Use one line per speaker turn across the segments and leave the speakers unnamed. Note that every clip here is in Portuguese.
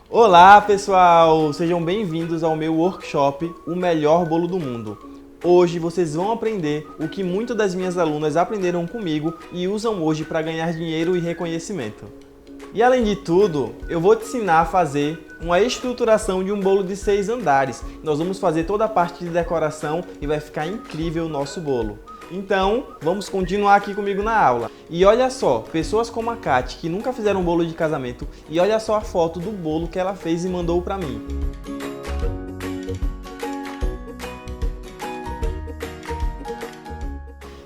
Olá pessoal, sejam bem-vindos ao meu workshop O Melhor Bolo do Mundo. Hoje vocês vão aprender o que muitas das minhas alunas aprenderam comigo e usam hoje para ganhar dinheiro e reconhecimento. E além de tudo, eu vou te ensinar a fazer uma estruturação de um bolo de 6 andares. Nós vamos fazer toda a parte de decoração e vai ficar incrível o nosso bolo. Então, vamos continuar aqui comigo na aula. E olha só, pessoas como a Kati, que nunca fizeram um bolo de casamento, e olha só a foto do bolo que ela fez e mandou pra mim.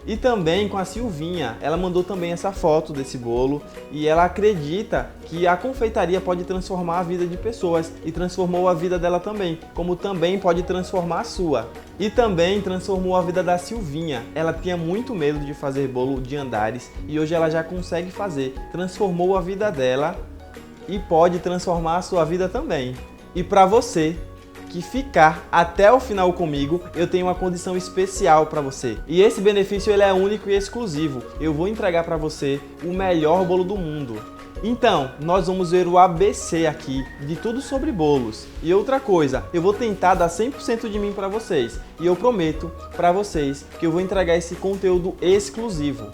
E também com a Silvinha, ela mandou também essa foto desse bolo e ela acredita que a confeitaria pode transformar a vida de pessoas e transformou a vida dela também, como também pode transformar a sua. E também transformou a vida da Silvinha. Ela tinha muito medo de fazer bolo de andares e hoje ela já consegue fazer. Transformou a vida dela e pode transformar a sua vida também. E para você que ficar até o final comigo, eu tenho uma condição especial para você. E esse benefício ele é único e exclusivo. Eu vou entregar para você o melhor bolo do mundo. Então, nós vamos ver o ABC aqui de tudo sobre bolos. E outra coisa, eu vou tentar dar 100% de mim para vocês. E eu prometo para vocês que eu vou entregar esse conteúdo exclusivo.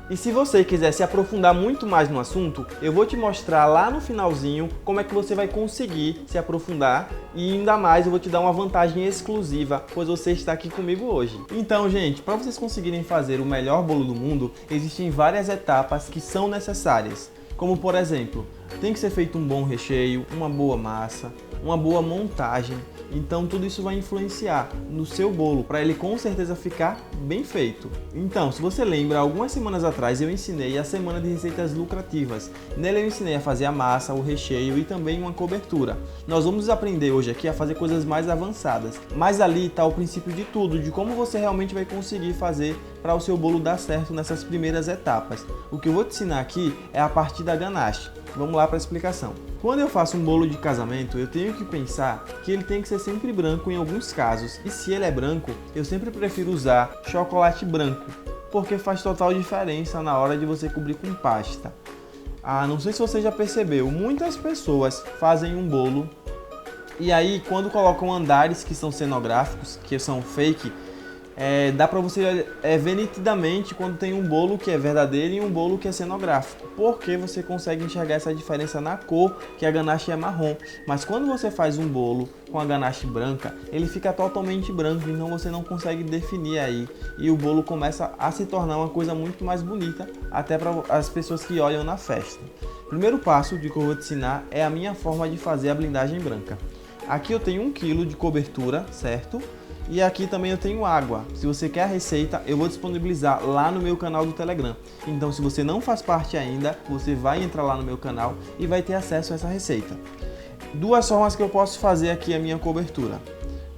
E se você quiser se aprofundar muito mais no assunto, eu vou te mostrar lá no finalzinho como é que você vai conseguir se aprofundar e ainda mais eu vou te dar uma vantagem exclusiva, pois você está aqui comigo hoje. Então, gente, para vocês conseguirem fazer o melhor bolo do mundo, existem várias etapas que são necessárias. Como por exemplo, tem que ser feito um bom recheio, uma boa massa, uma boa montagem. Então tudo isso vai influenciar no seu bolo, para ele com certeza ficar bem feito. Então, se você lembra, algumas semanas atrás eu ensinei a semana de receitas lucrativas. Nela eu ensinei a fazer a massa, o recheio e também uma cobertura. Nós vamos aprender hoje aqui a fazer coisas mais avançadas. Mas ali está o princípio de tudo, de como você realmente vai conseguir fazer para o seu bolo dar certo nessas primeiras etapas. O que eu vou te ensinar aqui é a parte da ganache. Vamos lá para a explicação. Quando eu faço um bolo de casamento, eu tenho que pensar que ele tem que ser sempre branco em alguns casos. E se ele é branco, eu sempre prefiro usar chocolate branco, porque faz total diferença na hora de você cobrir com pasta. Não sei se você já percebeu, muitas pessoas fazem um bolo e aí quando colocam andares que são cenográficos, que são fake, dá pra você ver nitidamente quando tem um bolo que é verdadeiro e um bolo que é cenográfico, porque você consegue enxergar essa diferença na cor, que a ganache é marrom. Mas quando você faz um bolo com a ganache branca, ele fica totalmente branco, então você não consegue definir aí e o bolo começa a se tornar uma coisa muito mais bonita até para as pessoas que olham na festa. Primeiro passo de que eu vou te ensinar é a minha forma de fazer a blindagem branca. Aqui eu tenho 1 kg de cobertura, certo? E aqui também eu tenho água. Se você quer a receita, eu vou disponibilizar lá no meu canal do Telegram. Então, se você não faz parte ainda, você vai entrar lá no meu canal e vai ter acesso a essa receita. Duas formas que eu posso fazer aqui a minha cobertura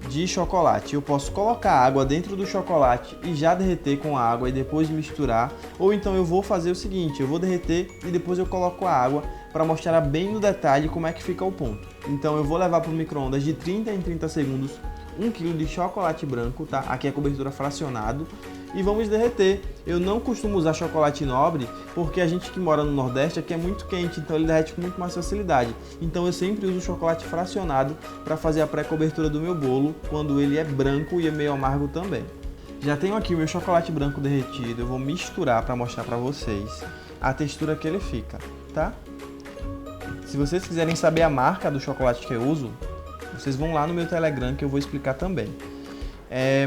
de chocolate. Eu posso colocar água dentro do chocolate e já derreter com a água e depois misturar. Ou então eu vou fazer o seguinte, eu vou derreter e depois eu coloco a água para mostrar bem no detalhe como é que fica o ponto. Então eu vou levar para o micro-ondas de 30 em 30 segundos 1 kg de chocolate branco, tá? Aqui é a cobertura fracionado. E vamos derreter. Eu não costumo usar chocolate nobre, porque a gente que mora no Nordeste aqui é muito quente, então ele derrete com muito mais facilidade. Então eu sempre uso chocolate fracionado para fazer a pré-cobertura do meu bolo, quando ele é branco e é meio amargo também. Já tenho aqui o meu chocolate branco derretido, eu vou misturar para mostrar para vocês a textura que ele fica, tá? Se vocês quiserem saber a marca do chocolate que eu uso, vocês vão lá no meu Telegram que eu vou explicar também.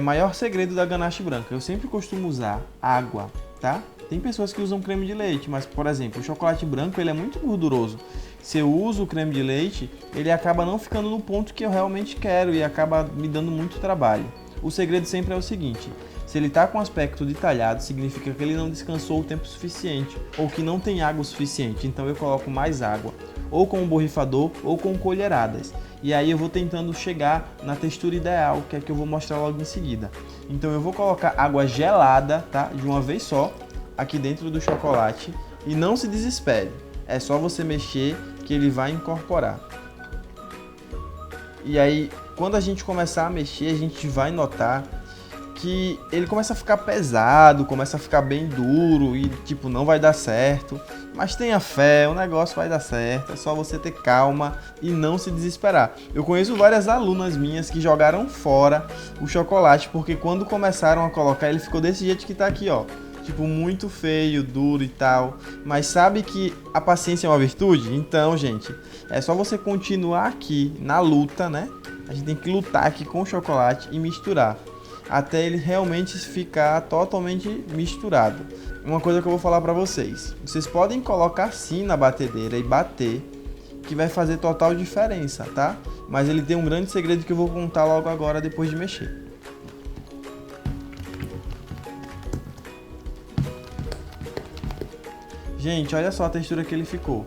Maior segredo da ganache branca, eu sempre costumo usar água, tá? Tem pessoas que usam creme de leite, mas, por exemplo, o chocolate branco ele é muito gorduroso. Se eu uso o creme de leite, ele acaba não ficando no ponto que eu realmente quero e acaba me dando muito trabalho. O segredo sempre é o seguinte: se ele está com aspecto de talhado, significa que ele não descansou o tempo suficiente ou que não tem água o suficiente, então eu coloco mais água, ou com um borrifador ou com colheradas. E aí eu vou tentando chegar na textura ideal, que é que eu vou mostrar logo em seguida. Então eu vou colocar água gelada, tá? De uma vez só, aqui dentro do chocolate. E não se desespere, é só você mexer que ele vai incorporar. E aí, quando a gente começar a mexer, a gente vai notar que ele começa a ficar pesado, começa a ficar bem duro e tipo, não vai dar certo. Mas tenha fé, o negócio vai dar certo, é só você ter calma e não se desesperar. Eu conheço várias alunas minhas que jogaram fora o chocolate, porque quando começaram a colocar, ele ficou desse jeito que tá aqui, ó. Tipo, muito feio, duro e tal. Mas sabe que a paciência é uma virtude? Então, gente, é só você continuar aqui na luta, né? A gente tem que lutar aqui com o chocolate e misturar, até ele realmente ficar totalmente misturado. Uma coisa que eu vou falar pra vocês. Vocês podem colocar sim na batedeira e bater, que vai fazer total diferença, tá? Mas ele tem um grande segredo que eu vou contar logo agora, depois de mexer. Gente, olha só a textura que ele ficou.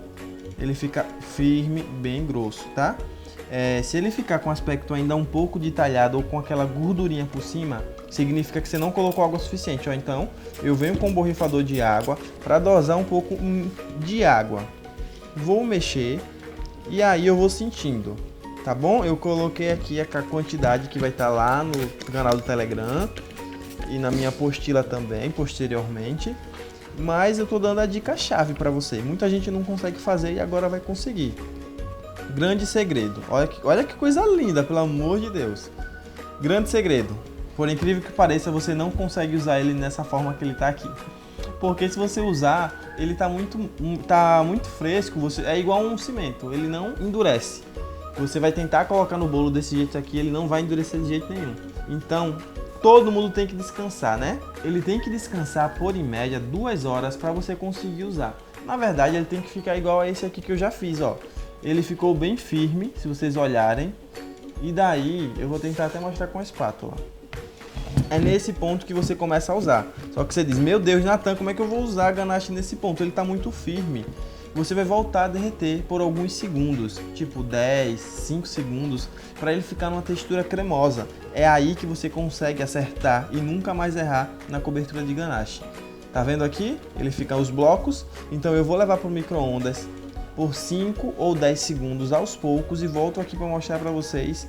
Ele fica firme, bem grosso, tá? Se ele ficar com aspecto ainda um pouco detalhado ou com aquela gordurinha por cima, significa que você não colocou água suficiente, ó. Então, eu venho com um borrifador de água para dosar um pouco de água. Vou mexer e aí eu vou sentindo, tá bom? Eu coloquei aqui a quantidade que vai estar lá no canal do Telegram e na minha apostila também, posteriormente. Mas eu tô dando a dica-chave para você. Muita gente não consegue fazer e agora vai conseguir. Grande segredo. Olha que coisa linda, pelo amor de Deus. Grande segredo. Por incrível que pareça, você não consegue usar ele nessa forma que ele tá aqui. Porque se você usar, ele tá muito fresco, é igual um cimento, ele não endurece. Você vai tentar colocar no bolo desse jeito aqui, ele não vai endurecer de jeito nenhum. Então, todo mundo tem que descansar, né? Ele tem que descansar por em média 2 horas para você conseguir usar. Na verdade, ele tem que ficar igual a esse aqui que eu já fiz, ó. Ele ficou bem firme, se vocês olharem. E daí, eu vou tentar até mostrar com a espátula. É nesse ponto que você começa a usar. Só que você diz, meu Deus, Natan, como é que eu vou usar a ganache nesse ponto? Ele está muito firme. Você vai voltar a derreter por alguns segundos, tipo 10, 5 segundos, para ele ficar numa textura cremosa. É aí que você consegue acertar e nunca mais errar na cobertura de ganache. Tá vendo aqui? Ele fica os blocos. Então eu vou levar para o micro-ondas por 5 ou 10 segundos aos poucos e volto aqui para mostrar para vocês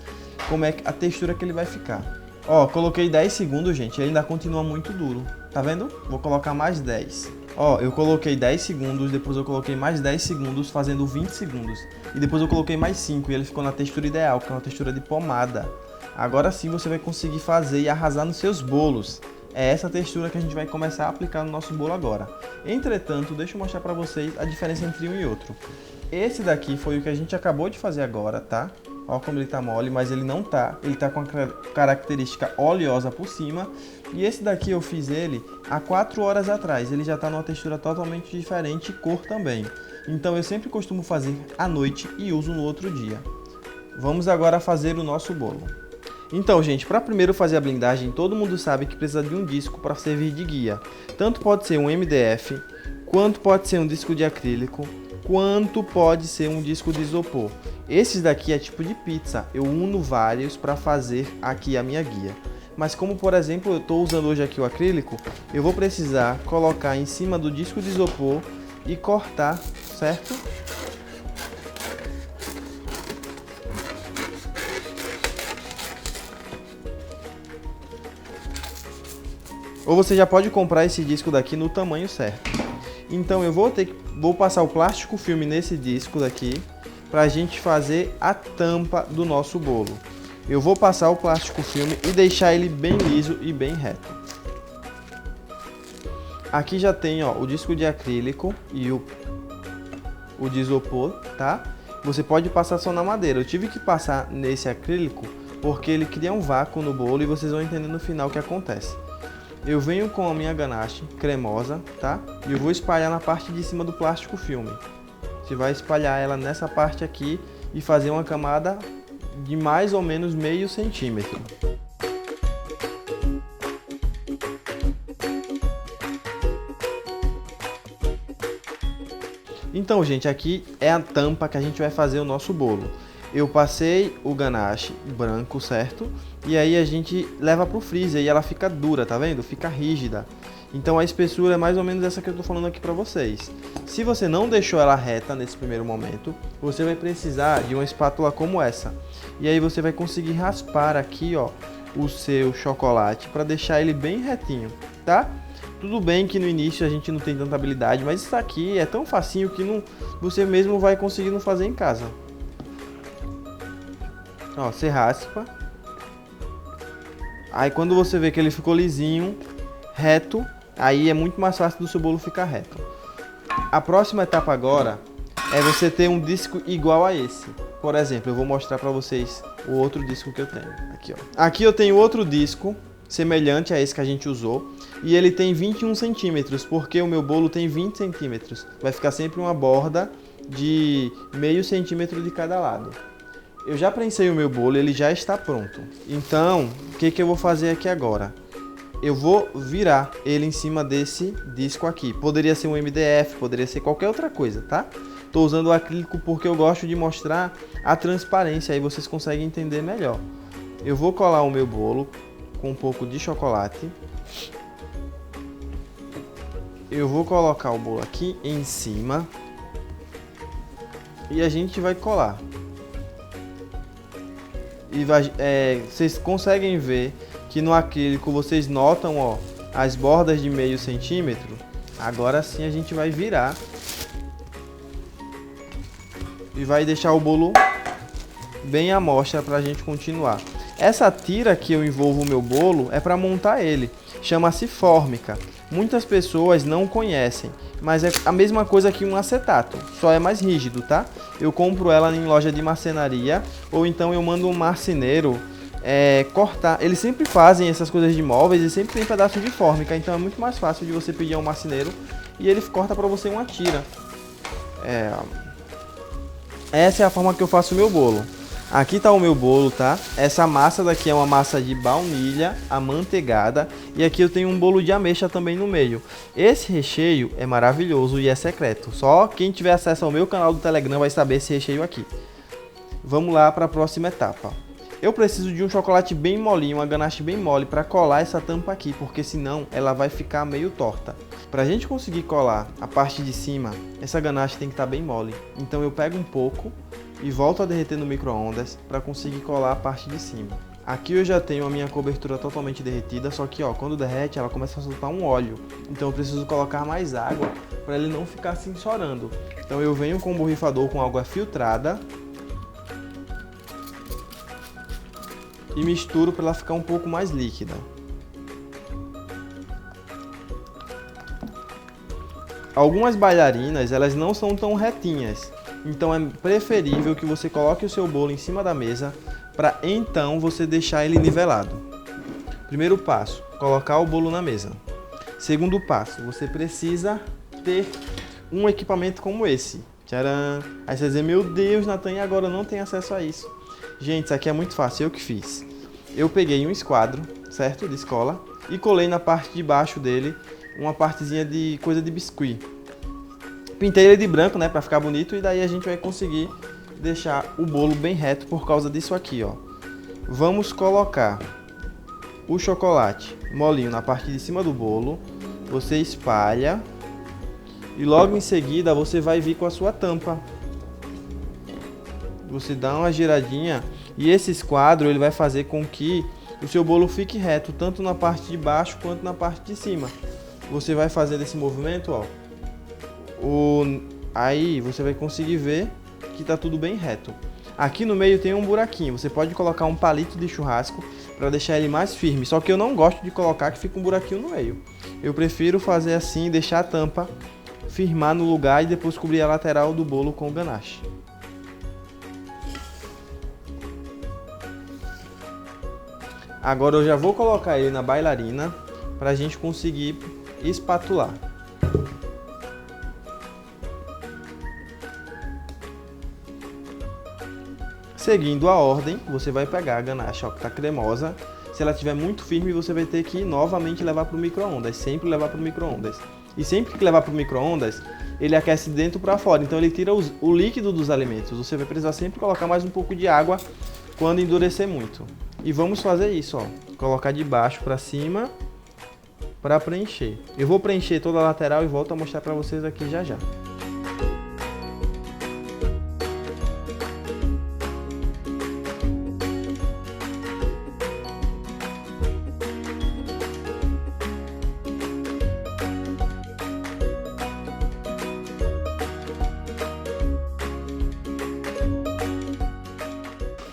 como é a textura que ele vai ficar. Ó, coloquei 10 segundos, gente, e ainda continua muito duro. Tá vendo? Vou colocar mais 10. Ó, eu coloquei 10 segundos, depois eu coloquei mais 10 segundos, fazendo 20 segundos. E depois eu coloquei mais 5 e ele ficou na textura ideal, que é uma textura de pomada. Agora sim você vai conseguir fazer e arrasar nos seus bolos. É essa textura que a gente vai começar a aplicar no nosso bolo agora. Entretanto, deixa eu mostrar pra vocês a diferença entre um e outro. Esse daqui foi o que a gente acabou de fazer agora, tá? Olha como ele tá mole, mas ele não tá. Ele tá com a característica oleosa por cima. E esse daqui eu fiz ele há 4 horas atrás. Ele já tá numa textura totalmente diferente e cor também. Então eu sempre costumo fazer à noite e uso no outro dia. Vamos agora fazer o nosso bolo. Então, gente, para primeiro fazer a blindagem, todo mundo sabe que precisa de um disco para servir de guia. Tanto pode ser um MDF, quanto pode ser um disco de acrílico, quanto pode ser um disco de isopor. Esses daqui é tipo de pizza, eu uno vários para fazer aqui a minha guia. Mas como, por exemplo, eu estou usando hoje aqui o acrílico, eu vou precisar colocar em cima do disco de isopor e cortar, certo? Ou você já pode comprar esse disco daqui no tamanho certo. Então eu vou passar o plástico filme nesse disco daqui para a gente fazer a tampa do nosso bolo. Eu vou passar o plástico filme e deixar ele bem liso e bem reto. Aqui já tem, ó, o disco de acrílico e o de isopor, tá? Você pode passar só na madeira. Eu tive que passar nesse acrílico porque ele cria um vácuo no bolo e vocês vão entender no final o que acontece. Eu venho com a minha ganache cremosa, tá? E eu vou espalhar na parte de cima do plástico filme. Você vai espalhar ela nessa parte aqui e fazer uma camada de mais ou menos meio centímetro. Então, gente, aqui é a tampa que a gente vai fazer o nosso bolo. Eu passei o ganache branco, certo? E aí a gente leva pro freezer e ela fica dura, tá vendo? Fica rígida. Então a espessura é mais ou menos essa que eu tô falando aqui pra vocês. Se você não deixou ela reta nesse primeiro momento, você vai precisar de uma espátula como essa. E aí você vai conseguir raspar aqui, ó, o seu chocolate para deixar ele bem retinho, tá? Tudo bem que no início a gente não tem tanta habilidade, mas isso aqui é tão facinho que não, você mesmo vai conseguindo fazer em casa. Ó, você raspa. Aí quando você vê que ele ficou lisinho, reto, aí é muito mais fácil do seu bolo ficar reto. A próxima etapa agora é você ter um disco igual a esse. Por exemplo, eu vou mostrar para vocês o outro disco que eu tenho. Aqui, ó. Aqui eu tenho outro disco semelhante a esse que a gente usou. E ele tem 21 centímetros, porque o meu bolo tem 20 centímetros. Vai ficar sempre uma borda de meio centímetro de cada lado. Eu já prensei o meu bolo, ele já está pronto. Então, o que eu vou fazer aqui agora? Eu vou virar ele em cima desse disco aqui. Poderia ser um MDF, poderia ser qualquer outra coisa, tá? Estou usando o acrílico porque eu gosto de mostrar a transparência, aí vocês conseguem entender melhor. Eu vou colar o meu bolo com um pouco de chocolate. Eu vou colocar o bolo aqui em cima e a gente vai colar. E vocês conseguem ver que no acrílico vocês notam, ó, as bordas de meio centímetro. Agora sim a gente vai virar e vai deixar o bolo bem à mostra para a gente continuar. Essa tira que eu envolvo o meu bolo é para montar ele. Chama-se fórmica. Muitas pessoas não conhecem, mas é a mesma coisa que um acetato, só é mais rígido, tá? Eu compro ela em loja de marcenaria ou então eu mando um marceneiro cortar. Eles sempre fazem essas coisas de móveis e sempre tem pedaço de fórmica, então é muito mais fácil de você pedir a um marceneiro e ele corta para você uma tira. Essa é a forma que eu faço o meu bolo. Aqui tá o meu bolo, tá? Essa massa daqui é uma massa de baunilha amanteigada. E aqui eu tenho um bolo de ameixa também no meio. Esse recheio é maravilhoso e é secreto. Só quem tiver acesso ao meu canal do Telegram vai saber esse recheio aqui. Vamos lá para a próxima etapa. Eu preciso de um chocolate bem molinho, uma ganache bem mole para colar essa tampa aqui, porque senão ela vai ficar meio torta. Para a gente conseguir colar a parte de cima, essa ganache tem que estar bem mole. Então eu pego um pouco e volto a derreter no micro-ondas para conseguir colar a parte de cima. Aqui eu já tenho a minha cobertura totalmente derretida, só que ó, quando derrete ela começa a soltar um óleo. Então eu preciso colocar mais água para ele não ficar assim chorando. Então eu venho com um borrifador com água filtrada e misturo para ela ficar um pouco mais líquida. Algumas bailarinas, elas não são tão retinhas, então é preferível que você coloque o seu bolo em cima da mesa para então você deixar ele nivelado. Primeiro passo, colocar o bolo na mesa. Segundo passo, você precisa ter um equipamento como esse. Tcharam! Aí você diz, meu Deus, Nathan, e agora eu não tenho acesso a isso. Gente, isso aqui é muito fácil, eu que fiz. Eu peguei um esquadro, certo, de escola, e colei na parte de baixo dele uma partezinha de coisa de biscuit. Pintei ele de branco, né, para ficar bonito, e daí a gente vai conseguir deixar o bolo bem reto por causa disso aqui, ó. Vamos colocar o chocolate molinho na parte de cima do bolo, você espalha e logo em seguida você vai vir com a sua tampa. Você dá uma giradinha e esse esquadro ele vai fazer com que o seu bolo fique reto, tanto na parte de baixo quanto na parte de cima. Você vai fazer esse movimento, ó. Aí você vai conseguir ver que tá tudo bem reto. Aqui no meio tem um buraquinho, você pode colocar um palito de churrasco para deixar ele mais firme, só que eu não gosto de colocar que fica um buraquinho no meio. Eu prefiro fazer assim, deixar a tampa firmar no lugar e depois cobrir a lateral do bolo com ganache. Agora eu já vou colocar ele na bailarina para a gente conseguir espatular. Seguindo a ordem, você vai pegar a ganache, ó, que tá cremosa. Se ela estiver muito firme, você vai ter que novamente levar para o micro-ondas, sempre levar para o micro-ondas. E sempre que levar para o micro-ondas, ele aquece de dentro para fora, então ele tira o líquido dos alimentos. Você vai precisar sempre colocar mais um pouco de água quando endurecer muito. E vamos fazer isso, ó, colocar de baixo para cima para preencher. Eu vou preencher toda a lateral e volto a mostrar para vocês aqui já já.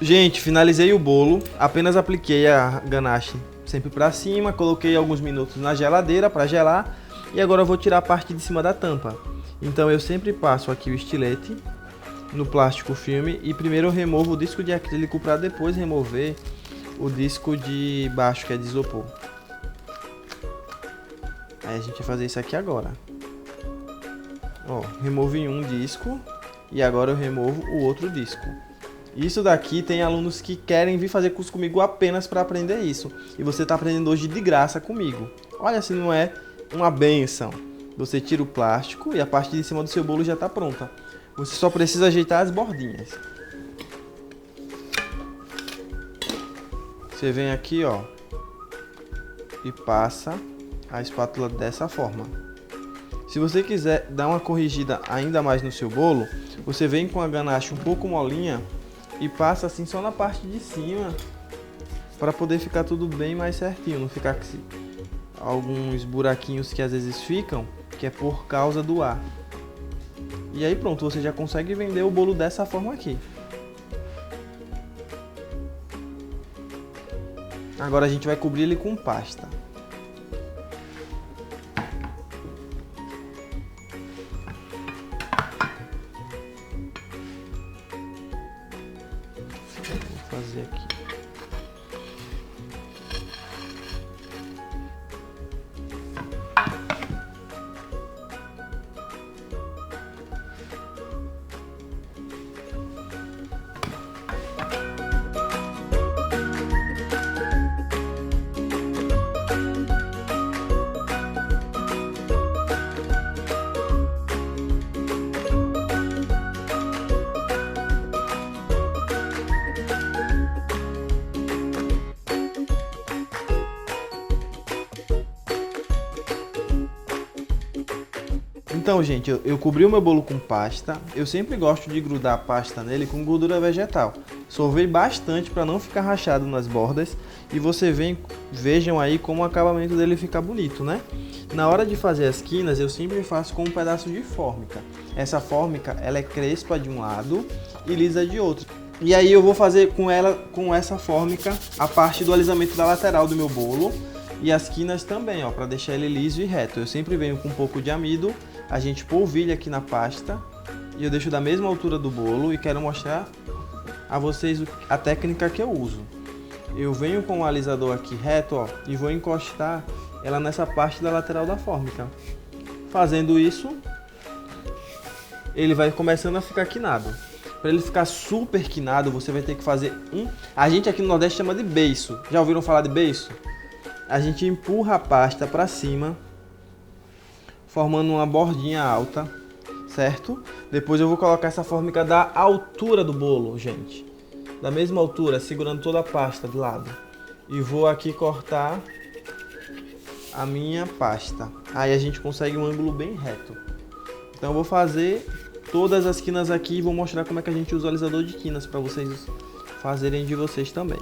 Gente, finalizei o bolo, apenas apliquei a ganache sempre para cima, coloquei alguns minutos na geladeira para gelar e agora eu vou tirar a parte de cima da tampa. Então eu sempre passo aqui o estilete no plástico filme e primeiro eu removo o disco de acrílico para depois remover o disco de baixo, que é de isopor. Aí a gente vai fazer isso aqui agora. Ó, removi um disco e agora eu removo o outro disco. Isso daqui tem alunos que querem vir fazer curso comigo apenas para aprender isso. E você está aprendendo hoje de graça comigo. Olha se não é uma benção. Você tira o plástico e a parte de cima do seu bolo já está pronta. Você só precisa ajeitar as bordinhas. Você vem aqui, ó, e passa a espátula dessa forma. Se você quiser dar uma corrigida ainda mais no seu bolo, você vem com a ganache um pouco molinha e passa assim só na parte de cima para poder ficar tudo bem mais certinho, não ficar com alguns buraquinhos que às vezes ficam, que é por causa do ar. E aí pronto, você já consegue vender o bolo dessa forma aqui. Agora a gente vai cobrir ele com pasta. Vou fazer aqui. Então, gente, eu cobri o meu bolo com pasta. Eu sempre gosto de grudar a pasta nele com gordura vegetal. Solvei bastante para não ficar rachado nas bordas. E vejam aí como o acabamento dele fica bonito, né? Na hora de fazer as quinas, eu sempre faço com um pedaço de fórmica. Essa fórmica, ela é crespa de um lado e lisa de outro. E aí eu vou fazer com essa fórmica a parte do alisamento da lateral do meu bolo. E as quinas também, ó, para deixar ele liso e reto. Eu sempre venho com um pouco de amido, a gente polvilha aqui na pasta e eu deixo da mesma altura do bolo e quero mostrar a vocês a técnica que eu uso. Eu venho com o alisador aqui reto, ó, e vou encostar ela nessa parte da lateral da fórmica. Fazendo isso, ele vai começando a ficar quinado. Para ele ficar super quinado, você vai ter que fazer a gente aqui no Nordeste chama de beiço. Já ouviram falar de beiço? A gente empurra a pasta para cima, formando uma bordinha alta, certo? Depois eu vou colocar essa fórmica da altura do bolo, gente. Da mesma altura, segurando toda a pasta de lado. E vou aqui cortar a minha pasta. Aí a gente consegue um ângulo bem reto. Então eu vou fazer todas as quinas aqui e vou mostrar como é que a gente usa o alisador de quinas para vocês fazerem de vocês também.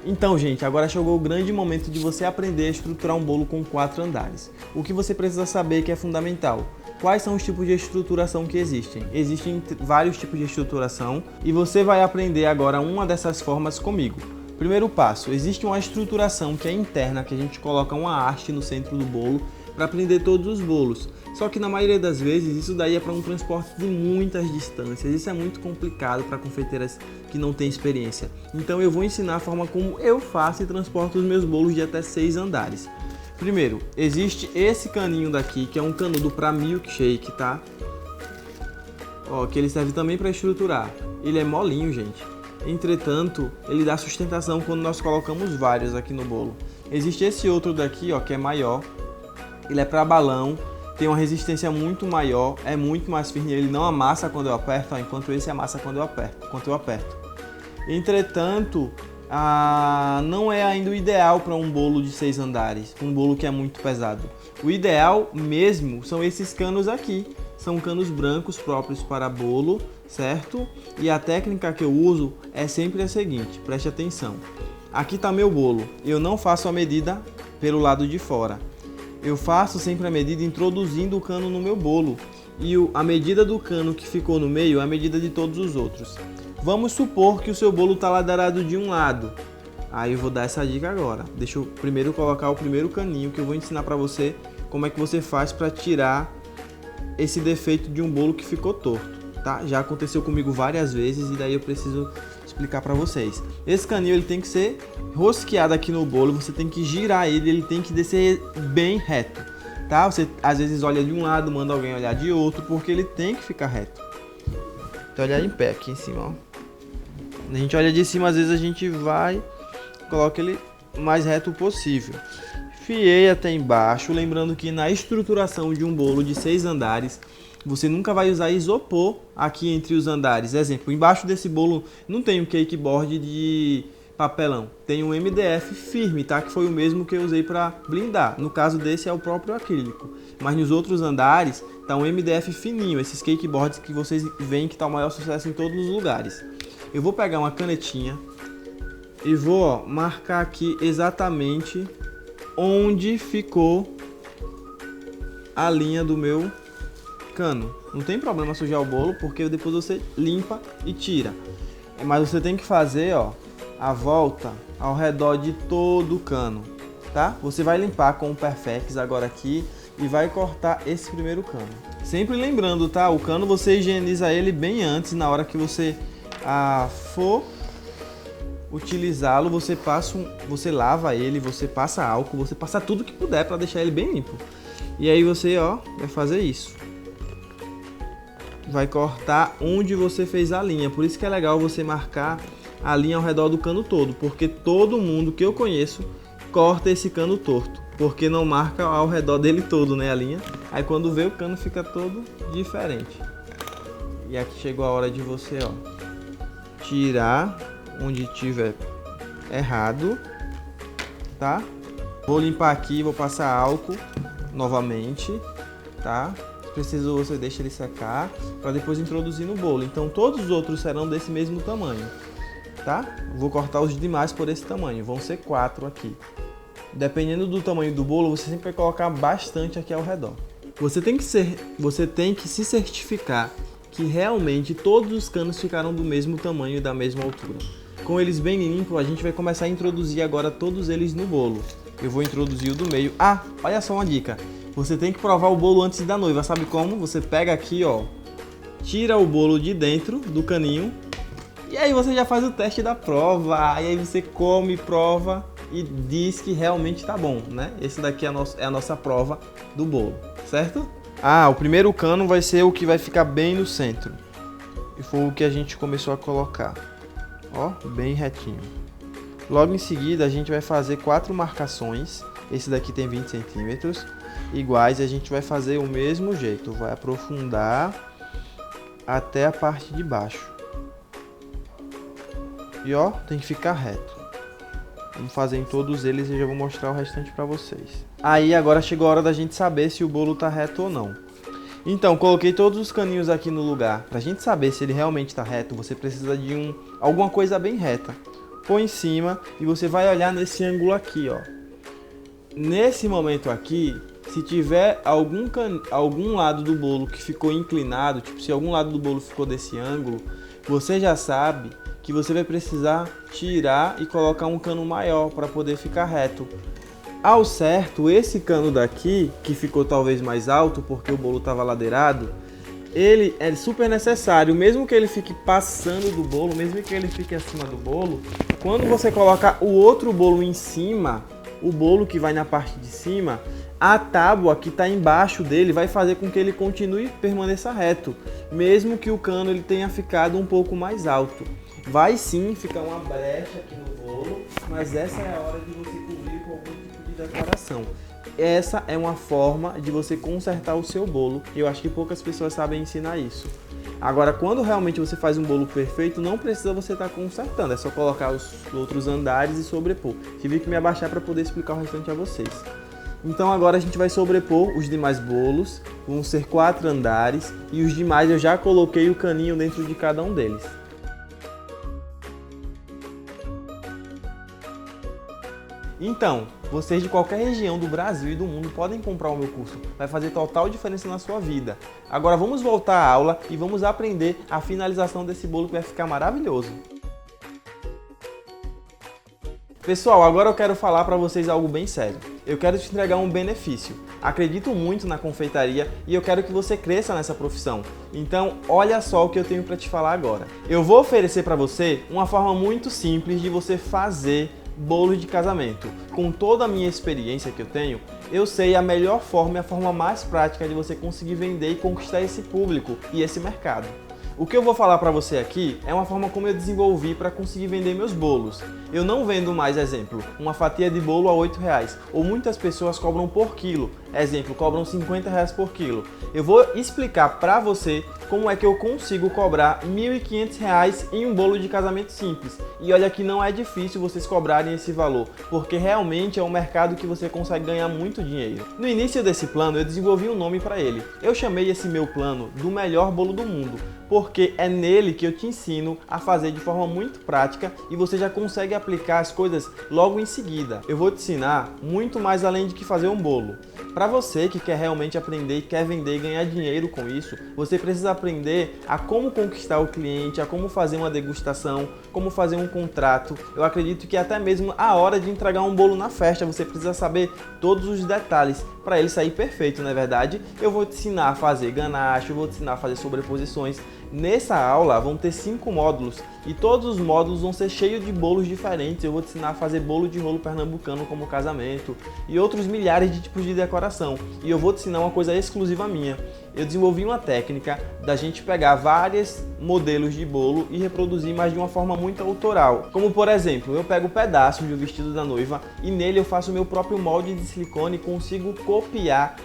Então, gente, agora chegou o grande momento de você aprender a estruturar um bolo com 4 andares. O que você precisa saber que é fundamental. Quais são os tipos de estruturação que existem? Existem vários tipos de estruturação e você vai aprender agora uma dessas formas comigo. Primeiro passo, existe uma estruturação que é interna, que a gente coloca uma haste no centro do bolo para prender todos os bolos. Só que na maioria das vezes isso daí é para um transporte de muitas distâncias. Isso é muito complicado para confeiteiras que não têm experiência. Então eu vou ensinar a forma como eu faço e transporto os meus bolos de até 6 andares. Primeiro, existe esse caninho daqui, que é um canudo para milkshake, tá? Ó, que ele serve também para estruturar. Ele é molinho, gente. Entretanto, ele dá sustentação quando nós colocamos vários aqui no bolo. Existe esse outro daqui, ó, que é maior. Ele é para balão, tem uma resistência muito maior, é muito mais firme, ele não amassa quando eu aperto, ó, enquanto esse amassa quando eu aperto. Entretanto, não é ainda o ideal para um bolo de 6 andares, um bolo que é muito pesado. O ideal mesmo são esses canos aqui, são canos brancos próprios para bolo, certo? E a técnica que eu uso é sempre a seguinte, preste atenção. Aqui está meu bolo, eu não faço a medida pelo lado de fora. Eu faço sempre a medida introduzindo o cano no meu bolo. E a medida do cano que ficou no meio é a medida de todos os outros. Vamos supor que o seu bolo está ladeado de um lado. Aí eu vou dar essa dica agora. Deixa eu primeiro colocar o primeiro caninho, que eu vou ensinar para você como é que você faz para tirar esse defeito de um bolo que ficou torto, tá? Já aconteceu comigo várias vezes e daí eu preciso explicar para vocês. Esse caninho ele tem que ser rosqueado aqui no bolo, você tem que girar ele tem que descer bem reto, tá? Você às vezes olha de um lado, manda alguém olhar de outro, porque ele tem que ficar reto. Então olhar em pé aqui em cima, ó. A gente olha de cima, às vezes a gente vai, coloca ele o mais reto possível. Fiei até embaixo, lembrando que na estruturação de um bolo de 6 andares, você nunca vai usar isopor aqui entre os andares. Exemplo, embaixo desse bolo não tem um cake board de papelão, tem um MDF firme, tá? Que foi o mesmo que eu usei para blindar. No caso desse é o próprio acrílico, mas nos outros andares tá um MDF fininho, esses cake boards que vocês veem que tá o maior sucesso em todos os lugares. Eu vou pegar uma canetinha e vou marcar aqui exatamente onde ficou a linha do meu cano. Não tem problema sujar o bolo, porque depois você limpa e tira. Mas você tem que fazer, ó, a volta ao redor de todo o cano, tá? Você vai limpar com o Perfex agora aqui e vai cortar esse primeiro cano. Sempre lembrando, tá? O cano você higieniza ele bem antes, na hora que você for utilizá-lo, você lava ele, você passa álcool, você passa tudo que puder para deixar ele bem limpo. E aí você, ó, vai fazer isso. Vai cortar onde você fez a linha. Por isso que é legal você marcar a linha ao redor do cano todo, porque todo mundo que eu conheço corta esse cano torto, porque não marca ao redor dele todo, né, a linha. Aí quando vê, o cano fica todo diferente. E aqui chegou a hora de você, ó, tirar onde tiver errado, tá? Vou limpar aqui, vou passar álcool novamente, tá? Se preciso, você deixa ele secar para depois introduzir no bolo. Então todos os outros serão desse mesmo tamanho, tá? Vou cortar os demais por esse tamanho, vão ser 4 aqui. Dependendo do tamanho do bolo, você sempre vai colocar bastante aqui ao redor. Você tem que se certificar que realmente todos os canos ficaram do mesmo tamanho e da mesma altura. Com eles bem limpos, a gente vai começar a introduzir agora todos eles no bolo. Eu vou introduzir o do meio. Ah, olha só uma dica. Você tem que provar o bolo antes da noiva. Sabe como? Você pega aqui, ó, tira o bolo de dentro do caninho e aí você já faz o teste da prova. E aí você come, prova e diz que realmente tá bom, né? Esse daqui é a nossa prova do bolo, certo? Ah, o primeiro cano vai ser o que vai ficar bem no centro. E foi o que a gente começou a colocar. Ó, bem retinho. Logo em seguida a gente vai fazer 4 marcações. Esse daqui tem 20 centímetros. Iguais, e a gente vai fazer o mesmo jeito. Vai aprofundar até a parte de baixo. E ó, tem que ficar reto. Vamos fazer em todos eles e já vou mostrar o restante para vocês. Aí agora chegou a hora da gente saber se o bolo tá reto ou não. Então, coloquei todos os caninhos aqui no lugar. Pra gente saber se ele realmente tá reto, você precisa de alguma coisa bem reta. Põe em cima e você vai olhar nesse ângulo aqui, ó. Nesse momento aqui, se tiver algum lado do bolo que ficou inclinado, tipo se algum lado do bolo ficou desse ângulo, você já sabe que você vai precisar tirar e colocar um cano maior para poder ficar reto. Ao certo, esse cano daqui, que ficou talvez mais alto porque o bolo estava ladeirado, ele é super necessário, mesmo que ele fique passando do bolo, mesmo que ele fique acima do bolo, quando você coloca o outro bolo em cima, o bolo que vai na parte de cima, a tábua que está embaixo dele vai fazer com que ele continue permaneça reto, mesmo que o cano ele tenha ficado um pouco mais alto. Vai sim ficar uma brecha aqui no bolo, mas essa é a hora de você cobrir com algum tipo de decoração. Essa é uma forma de você consertar o seu bolo. Eu acho que poucas pessoas sabem ensinar isso. Agora, quando realmente você faz um bolo perfeito, não precisa você estar consertando. É só colocar os outros andares e sobrepor. Tive que me abaixar para poder explicar o restante a vocês. Então agora a gente vai sobrepor os demais bolos. Vão ser 4 andares. E os demais eu já coloquei o caninho dentro de cada um deles. Então, Vocês de qualquer região do Brasil e do mundo podem comprar o meu curso. Vai fazer total diferença na sua vida. Agora vamos voltar à aula e vamos aprender a finalização desse bolo que vai ficar maravilhoso. Pessoal, agora eu quero falar para vocês algo bem sério. Eu quero te entregar um benefício. Acredito muito na confeitaria e eu quero que você cresça nessa profissão. Então, olha só o que eu tenho para te falar agora. Eu vou oferecer para você uma forma muito simples de você fazer bolos de casamento. Com toda a minha experiência que eu tenho, eu sei a melhor forma e a forma mais prática de você conseguir vender e conquistar esse público e esse mercado. O que eu vou falar para você aqui é uma forma como eu desenvolvi para conseguir vender meus bolos. Eu não vendo mais, exemplo, uma fatia de bolo a R$8, ou muitas pessoas cobram por quilo. Exemplo, cobram R$50 por quilo. Eu vou explicar para você como é que eu consigo cobrar R$1.500 em um bolo de casamento simples. E olha que não é difícil vocês cobrarem esse valor, porque realmente é um mercado que você consegue ganhar muito dinheiro. No início desse plano eu desenvolvi um nome para ele. Eu chamei esse meu plano do melhor bolo do mundo, porque é nele que eu te ensino a fazer de forma muito prática e você já consegue aplicar as coisas logo em seguida. Eu vou te ensinar muito mais além de que fazer um bolo. Para você que quer realmente aprender e quer vender e ganhar dinheiro com isso, você precisa aprender a como conquistar o cliente, a como fazer uma degustação, como fazer um contrato. Eu acredito que até mesmo a hora de entregar um bolo na festa, você precisa saber todos os detalhes para ele sair perfeito, não é verdade? Eu vou te ensinar a fazer ganache, eu vou te ensinar a fazer sobreposições. Nessa aula vão ter 5 módulos e todos os módulos vão ser cheios de bolos diferentes. Eu vou te ensinar a fazer bolo de rolo pernambucano como casamento e outros milhares de tipos de decoração. E eu vou te ensinar uma coisa exclusiva minha. Eu desenvolvi uma técnica da gente pegar vários modelos de bolo e reproduzir, mas de uma forma muito autoral. Como por exemplo, eu pego pedaços do vestido da noiva e nele eu faço o meu próprio molde de silicone e consigo copiar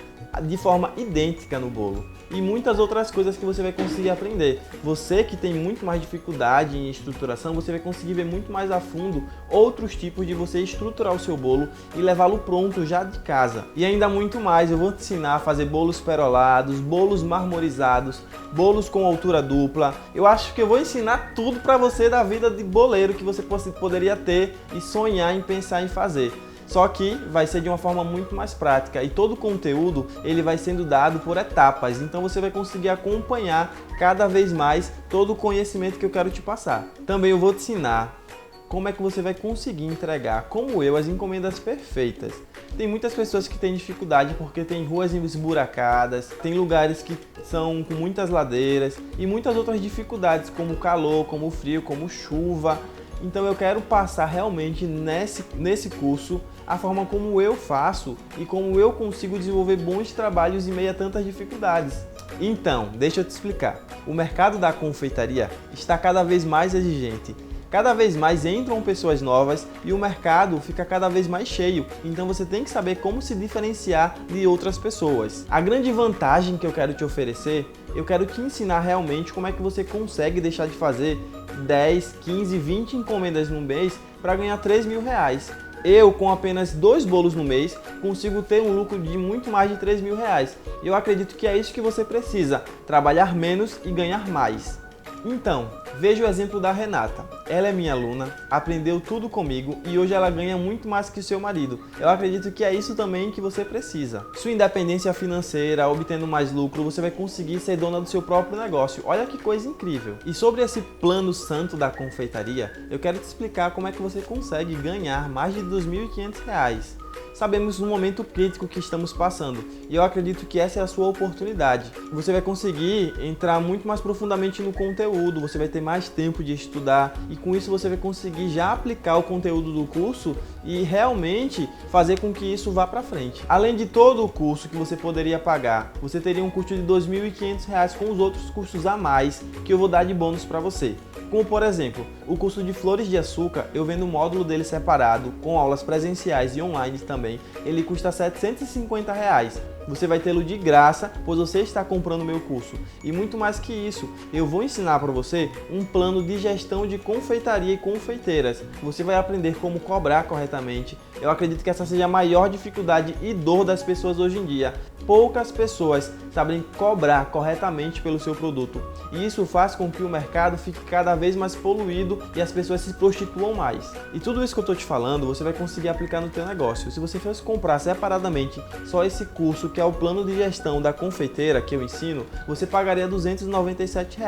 de forma idêntica no bolo. E muitas outras coisas que você vai conseguir aprender. Você que tem muito mais dificuldade em estruturação, você vai conseguir ver muito mais a fundo outros tipos de você estruturar o seu bolo e levá-lo pronto já de casa. E ainda muito mais, eu vou te ensinar a fazer bolos perolados, bolos marmorizados, bolos com altura dupla. Eu acho que eu vou ensinar tudo para você da vida de boleiro que você poderia ter e sonhar em pensar em fazer. Só que vai ser de uma forma muito mais prática e todo o conteúdo ele vai sendo dado por etapas, então você vai conseguir acompanhar cada vez mais todo o conhecimento que eu quero te passar. Também eu vou te ensinar como é que você vai conseguir entregar, como eu, as encomendas perfeitas. Tem muitas pessoas que têm dificuldade porque tem ruas esburacadas, tem lugares que são com muitas ladeiras e muitas outras dificuldades como calor, como frio, como chuva. Então eu quero passar realmente nesse curso a forma como eu faço e como eu consigo desenvolver bons trabalhos em meio a tantas dificuldades. Então, deixa eu te explicar. O mercado da confeitaria está cada vez mais exigente. Cada vez mais entram pessoas novas e o mercado fica cada vez mais cheio, então você tem que saber como se diferenciar de outras pessoas. A grande vantagem que eu quero te oferecer, eu quero te ensinar realmente como é que você consegue deixar de fazer 10, 15, 20 encomendas no mês para ganhar R$3.000. Eu, com apenas 2 bolos no mês, consigo ter um lucro de muito mais de R$3.000. Eu acredito que é isso que você precisa, trabalhar menos e ganhar mais. Então, veja o exemplo da Renata. Ela é minha aluna, aprendeu tudo comigo e hoje ela ganha muito mais que seu marido. Eu acredito que é isso também que você precisa. Sua independência financeira, obtendo mais lucro, você vai conseguir ser dona do seu próprio negócio. Olha que coisa incrível! E sobre esse plano santo da confeitaria, eu quero te explicar como é que você consegue ganhar mais de R$2.500. Sabemos no momento crítico que estamos passando e eu acredito que essa é a sua oportunidade. Você vai conseguir entrar muito mais profundamente no conteúdo, você vai ter mais tempo de estudar e com isso você vai conseguir já aplicar o conteúdo do curso e realmente fazer com que isso vá para frente. Além de todo o curso que você poderia pagar, você teria um custo de R$2.500 com os outros cursos a mais que eu vou dar de bônus para você. Como por exemplo, o curso de Flores de Açúcar, eu vendo o módulo dele separado, com aulas presenciais e online também, ele custa R$750. você vai tê-lo de graça, pois você está comprando o meu curso. E muito mais que isso, eu vou ensinar para você um plano de gestão de confeitaria e confeiteiras. Você vai aprender como cobrar corretamente. Eu acredito que essa seja a maior dificuldade e dor das pessoas hoje em dia. Poucas pessoas sabem cobrar corretamente pelo seu produto. E isso faz com que o mercado fique cada vez mais poluído e as pessoas se prostituam mais. E tudo isso que eu estou te falando, você vai conseguir aplicar no teu negócio. Se você fosse comprar separadamente só esse curso, que é o plano de gestão da confeiteira que eu ensino, você pagaria R$ 297.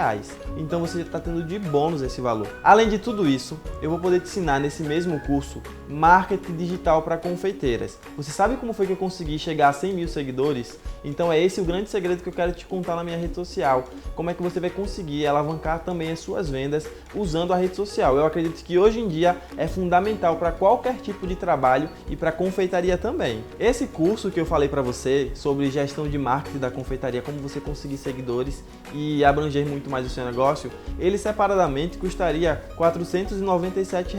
Então você está tendo de bônus esse valor. Além de tudo isso, eu vou poder te ensinar nesse mesmo curso marketing digital para confeiteiras. Você sabe como foi que eu consegui chegar a 100 mil seguidores? Então é esse o grande segredo que eu quero te contar na minha rede social. Como é que você vai conseguir alavancar também as suas vendas usando a rede social. Eu acredito que hoje em dia é fundamental para qualquer tipo de trabalho e para confeitaria também. Esse curso que eu falei para você sobre gestão de marketing da confeitaria, como você conseguir seguidores e abranger muito mais o seu negócio, ele separadamente custaria R$ 497.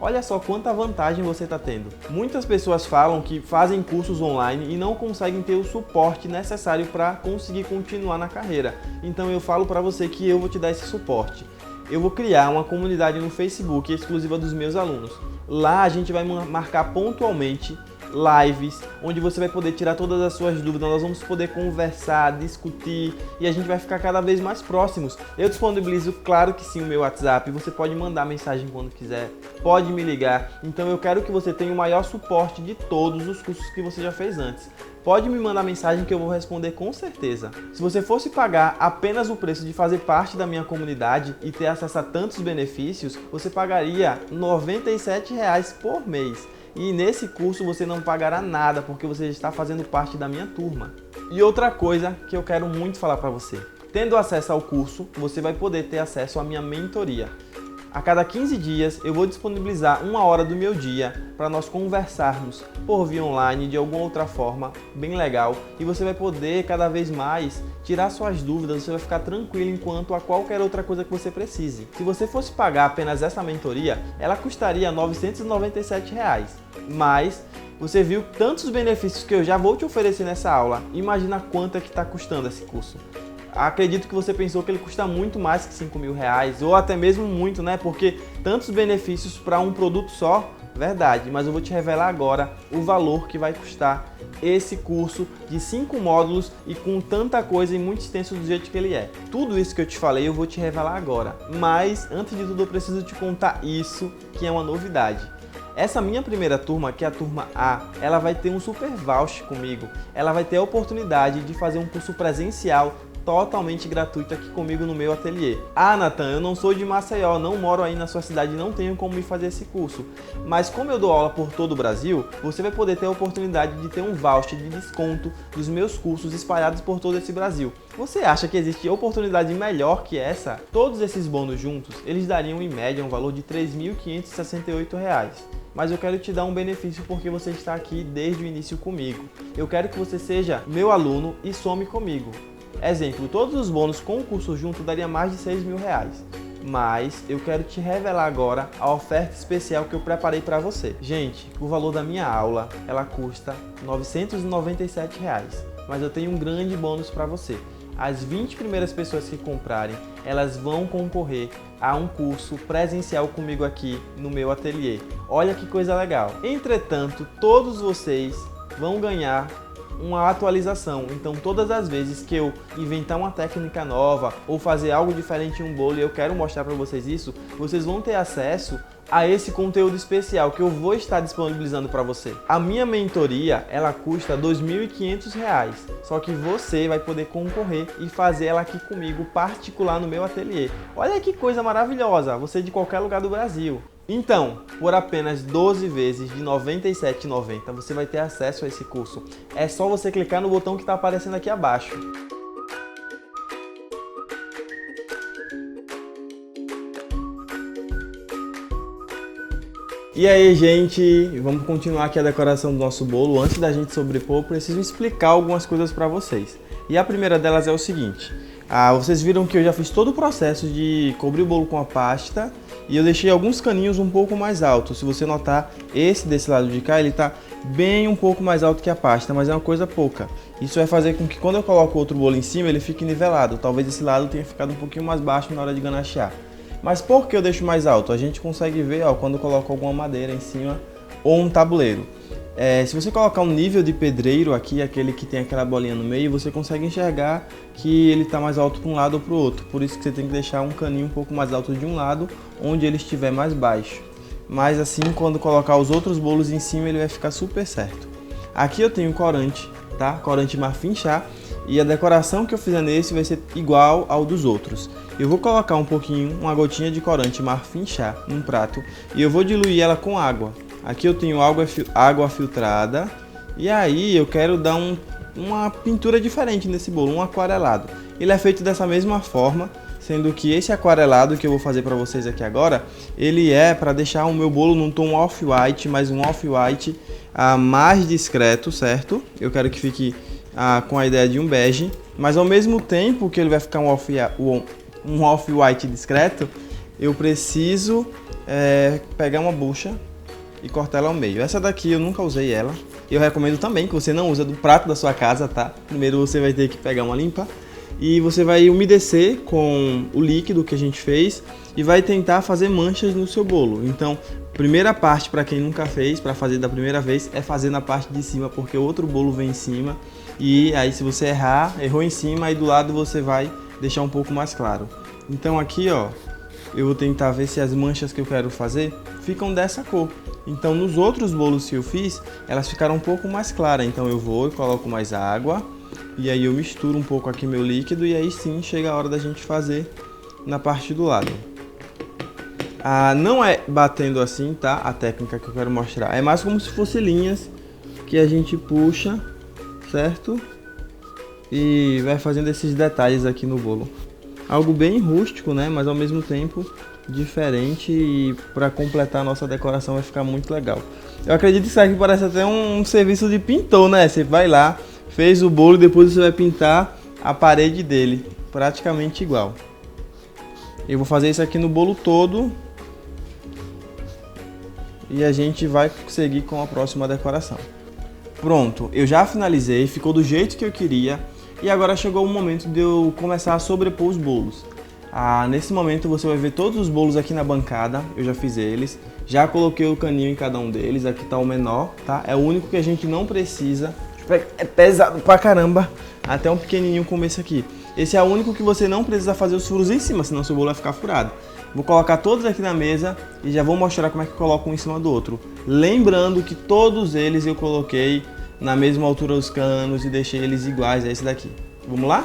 Olha só quanta vantagem você está tendo. Muitas pessoas falam que fazem cursos online e não conseguem ter o suporte necessário para conseguir continuar na carreira. Então eu falo para você que eu vou te dar esse suporte. Eu vou criar uma comunidade no Facebook exclusiva dos meus alunos. Lá a gente vai marcar pontualmente lives, onde você vai poder tirar todas as suas dúvidas, nós vamos poder conversar, discutir e a gente vai ficar cada vez mais próximos. Eu disponibilizo, claro que sim, o meu WhatsApp, você pode mandar mensagem quando quiser, pode me ligar. Então eu quero que você tenha o maior suporte de todos os cursos que você já fez antes. Pode me mandar mensagem que eu vou responder com certeza. Se você fosse pagar apenas o preço de fazer parte da minha comunidade e ter acesso a tantos benefícios, você pagaria R$ 97 por mês. E nesse curso você não pagará nada porque você está fazendo parte da minha turma. E outra coisa que eu quero muito falar para você. Tendo acesso ao curso, você vai poder ter acesso à minha mentoria. A cada 15 dias eu vou disponibilizar 1 hora do meu dia para nós conversarmos por via online de alguma outra forma bem legal e você vai poder cada vez mais tirar suas dúvidas, você vai ficar tranquilo enquanto a qualquer outra coisa que você precise. Se você fosse pagar apenas essa mentoria, ela custaria R$ 997, mas você viu tantos benefícios que eu já vou te oferecer nessa aula, imagina quanto é que está custando esse curso. Acredito que você pensou que ele custa muito mais que R$ 5.000 ou até mesmo muito, né? Porque tantos benefícios para um produto só, verdade, mas eu vou te revelar agora o valor que vai custar esse curso de 5 módulos e com tanta coisa e muito extenso do jeito que ele é. Tudo isso que eu te falei eu vou te revelar agora, mas antes de tudo eu preciso te contar isso que é uma novidade. Essa minha primeira turma, que é a turma A, ela vai ter um super voucher comigo. Ela vai ter a oportunidade de fazer um curso presencial totalmente gratuito aqui comigo no meu ateliê. Ah, Nathan, eu não sou de Maceió, não moro aí na sua cidade, não tenho como ir fazer esse curso. Mas como eu dou aula por todo o Brasil, você vai poder ter a oportunidade de ter um voucher de desconto dos meus cursos espalhados por todo esse Brasil. Você acha que existe oportunidade melhor que essa? Todos esses bônus juntos, eles dariam em média um valor de R$ 3.568. Mas eu quero te dar um benefício porque você está aqui desde o início comigo. Eu quero que você seja meu aluno e some comigo. Exemplo, todos os bônus com o curso junto daria mais de R$ 6.000. Mas eu quero te revelar agora a oferta especial que eu preparei para você. Gente, o valor da minha aula, ela custa R$ 997. Mas eu tenho um grande bônus para você. As 20 primeiras pessoas que comprarem, elas vão concorrer a um curso presencial comigo aqui no meu ateliê. Olha que coisa legal. Entretanto, todos vocês vão ganhar uma atualização. Então todas as vezes que eu inventar uma técnica nova ou fazer algo diferente em um bolo e eu quero mostrar para vocês isso, vocês vão ter acesso a esse conteúdo especial que eu vou estar disponibilizando para você. A minha mentoria, ela custa R$ 2.500, só que você vai poder concorrer e fazer ela aqui comigo, particular no meu ateliê. Olha que coisa maravilhosa, você de qualquer lugar do Brasil. Então, por apenas 12 vezes de R$ 97,90 você vai ter acesso a esse curso. É só você clicar no botão que está aparecendo aqui abaixo. E aí, gente, vamos continuar aqui a decoração do nosso bolo. Antes da gente sobrepor, eu preciso explicar algumas coisas para vocês. E a primeira delas é o seguinte: Vocês viram que eu já fiz todo o processo de cobrir o bolo com a pasta e eu deixei alguns caninhos um pouco mais altos. Se você notar, esse desse lado de cá, ele está bem um pouco mais alto que a pasta, mas é uma coisa pouca. Isso vai fazer com que quando eu coloco outro bolo em cima, ele fique nivelado. Talvez esse lado tenha ficado um pouquinho mais baixo na hora de ganachear. Mas por que eu deixo mais alto? A gente consegue ver, ó, quando eu coloco alguma madeira em cima ou um tabuleiro. Se você colocar um nível de pedreiro aqui, aquele que tem aquela bolinha no meio, você consegue enxergar que ele está mais alto para um lado ou para o outro. Por isso que você tem que deixar um caninho um pouco mais alto de um lado, onde ele estiver mais baixo. Mas assim, quando colocar os outros bolos em cima, ele vai ficar super certo. Aqui eu tenho corante, tá? Corante marfim chá. E a decoração que eu fizer nesse vai ser igual ao dos outros. Eu vou colocar um pouquinho, uma gotinha de corante marfim chá num prato e eu vou diluir ela com água. Aqui eu tenho água filtrada e aí eu quero dar uma pintura diferente nesse bolo, um aquarelado. Ele é feito dessa mesma forma, sendo que esse aquarelado que eu vou fazer para vocês aqui agora, ele é para deixar o meu bolo num tom off-white, mas um off-white mais discreto, certo? Eu quero que fique com a ideia de um bege, mas ao mesmo tempo que ele vai ficar um off-white discreto, eu preciso pegar uma bucha e cortar ela ao meio. Essa daqui eu nunca usei ela. Eu recomendo também que você não use do prato da sua casa, tá? Primeiro você vai ter que pegar uma limpa e você vai umedecer com o líquido que a gente fez e vai tentar fazer manchas no seu bolo. Então, primeira parte para quem nunca fez, para fazer da primeira vez, é fazer na parte de cima, porque o outro bolo vem em cima e aí se você errou em cima, aí do lado você vai deixar um pouco mais claro. Então aqui, ó, eu vou tentar ver se as manchas que eu quero fazer ficam dessa cor. Então nos outros bolos que eu fiz, elas ficaram um pouco mais claras. Então eu vou e coloco mais água e aí eu misturo um pouco aqui meu líquido e aí sim chega a hora da gente fazer na parte do lado. Não é batendo assim, tá? A técnica que eu quero mostrar. É mais como se fosse linhas que a gente puxa, certo? E vai fazendo esses detalhes aqui no bolo. Algo bem rústico, né? Mas ao mesmo tempo diferente e para completar a nossa decoração vai ficar muito legal. Eu acredito que isso aqui parece até um serviço de pintor, né? Você vai lá, fez o bolo e depois você vai pintar a parede dele. Praticamente igual. Eu vou fazer isso aqui no bolo todo. E a gente vai seguir com a próxima decoração. Pronto, eu já finalizei, ficou do jeito que eu queria. E agora chegou o momento de eu começar a sobrepor os bolos. Nesse momento você vai ver todos os bolos aqui na bancada, eu já fiz eles. Já coloquei o caninho em cada um deles, aqui tá o menor, tá? É o único que a gente não precisa. É pesado pra caramba, até um pequenininho como esse aqui. Esse é o único que você não precisa fazer os furos em cima, senão seu bolo vai ficar furado. Vou colocar todos aqui na mesa e já vou mostrar como é que eu coloco um em cima do outro. Lembrando que todos eles eu coloquei na mesma altura dos canos e deixei eles iguais a esse daqui. Vamos lá?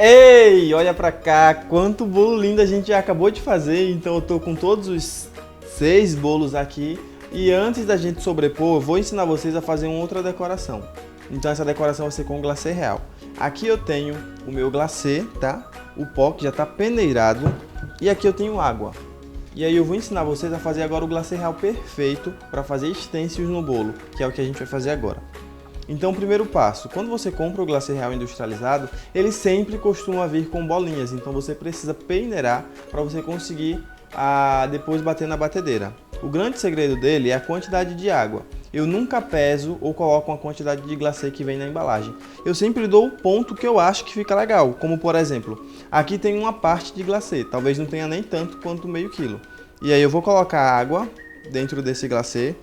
Ei, olha pra cá, quanto bolo lindo a gente já acabou de fazer. Então eu tô com todos os 6 bolos aqui. E antes da gente sobrepor, eu vou ensinar vocês a fazer uma outra decoração. Então essa decoração vai ser com glacê real. Aqui eu tenho o meu glacê, tá? O pó que já tá peneirado. E aqui eu tenho água. E aí eu vou ensinar vocês a fazer agora o glacê real perfeito para fazer stencils no bolo, que é o que a gente vai fazer agora. Então, primeiro passo, quando você compra o glacê real industrializado, ele sempre costuma vir com bolinhas, então você precisa peneirar para você conseguir depois bater na batedeira. O grande segredo dele é a quantidade de água. Eu nunca peso ou coloco uma quantidade de glacê que vem na embalagem. Eu sempre dou o ponto que eu acho que fica legal, como por exemplo, aqui tem uma parte de glacê, talvez não tenha nem tanto quanto meio quilo. E aí eu vou colocar água dentro desse glacê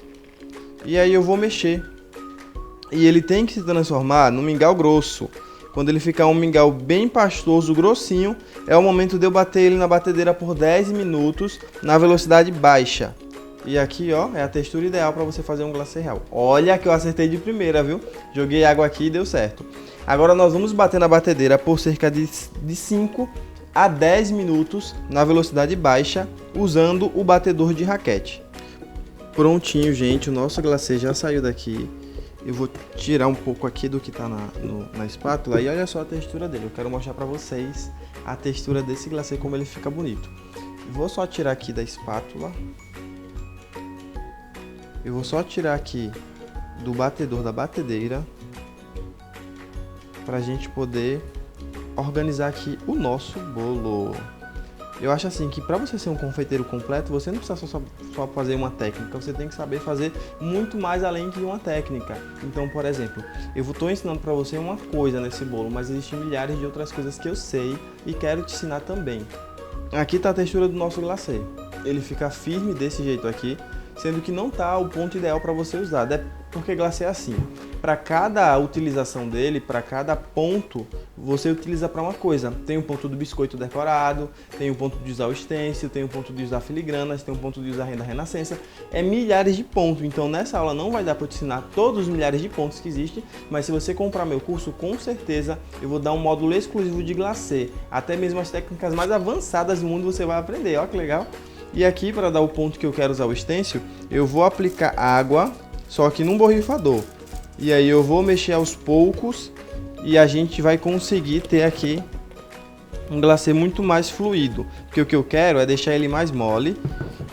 e aí eu vou mexer. E ele tem que se transformar num mingau grosso. Quando ele ficar um mingau bem pastoso, grossinho, é o momento de eu bater ele na batedeira por 10 minutos na velocidade baixa. E aqui, ó, é a textura ideal para você fazer um glacê real. Olha que eu acertei de primeira, viu? Joguei água aqui e deu certo. Agora nós vamos bater na batedeira por cerca de 5 a 10 minutos na velocidade baixa, usando o batedor de raquete. Prontinho, gente, o nosso glacê já saiu daqui. Eu vou tirar um pouco aqui do que tá na espátula e olha só a textura dele. Eu quero mostrar para vocês a textura desse glacê, como ele fica bonito. Vou só tirar aqui da espátula. Eu vou só tirar aqui do batedor da batedeira pra gente poder organizar aqui o nosso bolo. Eu acho assim que para você ser um confeiteiro completo, você não precisa só fazer uma técnica, você tem que saber fazer muito mais além de uma técnica. Então, por exemplo, eu estou ensinando para você uma coisa nesse bolo, mas existem milhares de outras coisas que eu sei e quero te ensinar também. Aqui está a textura do nosso glacê. Ele fica firme desse jeito aqui, sendo que não está o ponto ideal para você usar, porque glacê é assim. Para cada utilização dele, para cada ponto, você utiliza para uma coisa. Tem um ponto do biscoito decorado, tem um ponto de usar o stencil, tem um ponto de usar filigranas, tem um ponto de usar renda renascença. É milhares de pontos, então nessa aula não vai dar para te ensinar todos os milhares de pontos que existem, mas se você comprar meu curso, com certeza eu vou dar um módulo exclusivo de glacê. Até mesmo as técnicas mais avançadas do mundo você vai aprender, ó que legal. E aqui, para dar o ponto que eu quero usar o stencil, eu vou aplicar água, só que num borrifador. E aí eu vou mexer aos poucos e a gente vai conseguir ter aqui um glacê muito mais fluido. Porque o que eu quero é deixar ele mais mole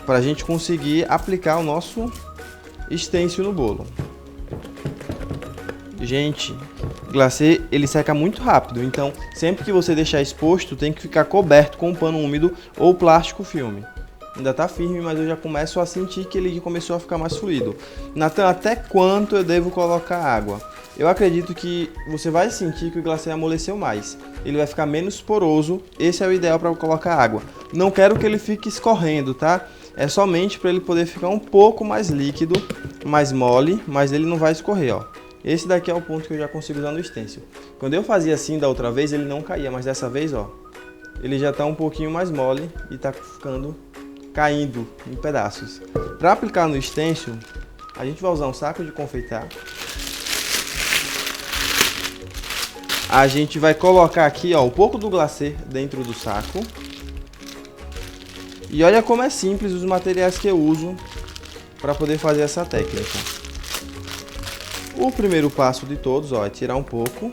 para a gente conseguir aplicar o nosso stencil no bolo. Gente, o glacê ele seca muito rápido, então sempre que você deixar exposto tem que ficar coberto com um pano úmido ou plástico filme. Ainda tá firme, mas eu já começo a sentir que ele começou a ficar mais fluido. Natan, até quanto eu devo colocar água? Eu acredito que você vai sentir que o glacê amoleceu mais. Ele vai ficar menos poroso, esse é o ideal para colocar água. Não quero que ele fique escorrendo, tá? É somente para ele poder ficar um pouco mais líquido, mais mole, mas ele não vai escorrer, ó. Esse daqui é o ponto que eu já consigo usar no stencil. Quando eu fazia assim da outra vez, ele não caía, mas dessa vez, ó, ele já tá um pouquinho mais mole e tá caindo em pedaços. Para aplicar no stencil, a gente vai usar um saco de confeitar. A gente vai colocar aqui, ó, um pouco do glacê dentro do saco. E olha como é simples os materiais que eu uso para poder fazer essa técnica. O primeiro passo de todos, ó, é tirar um pouco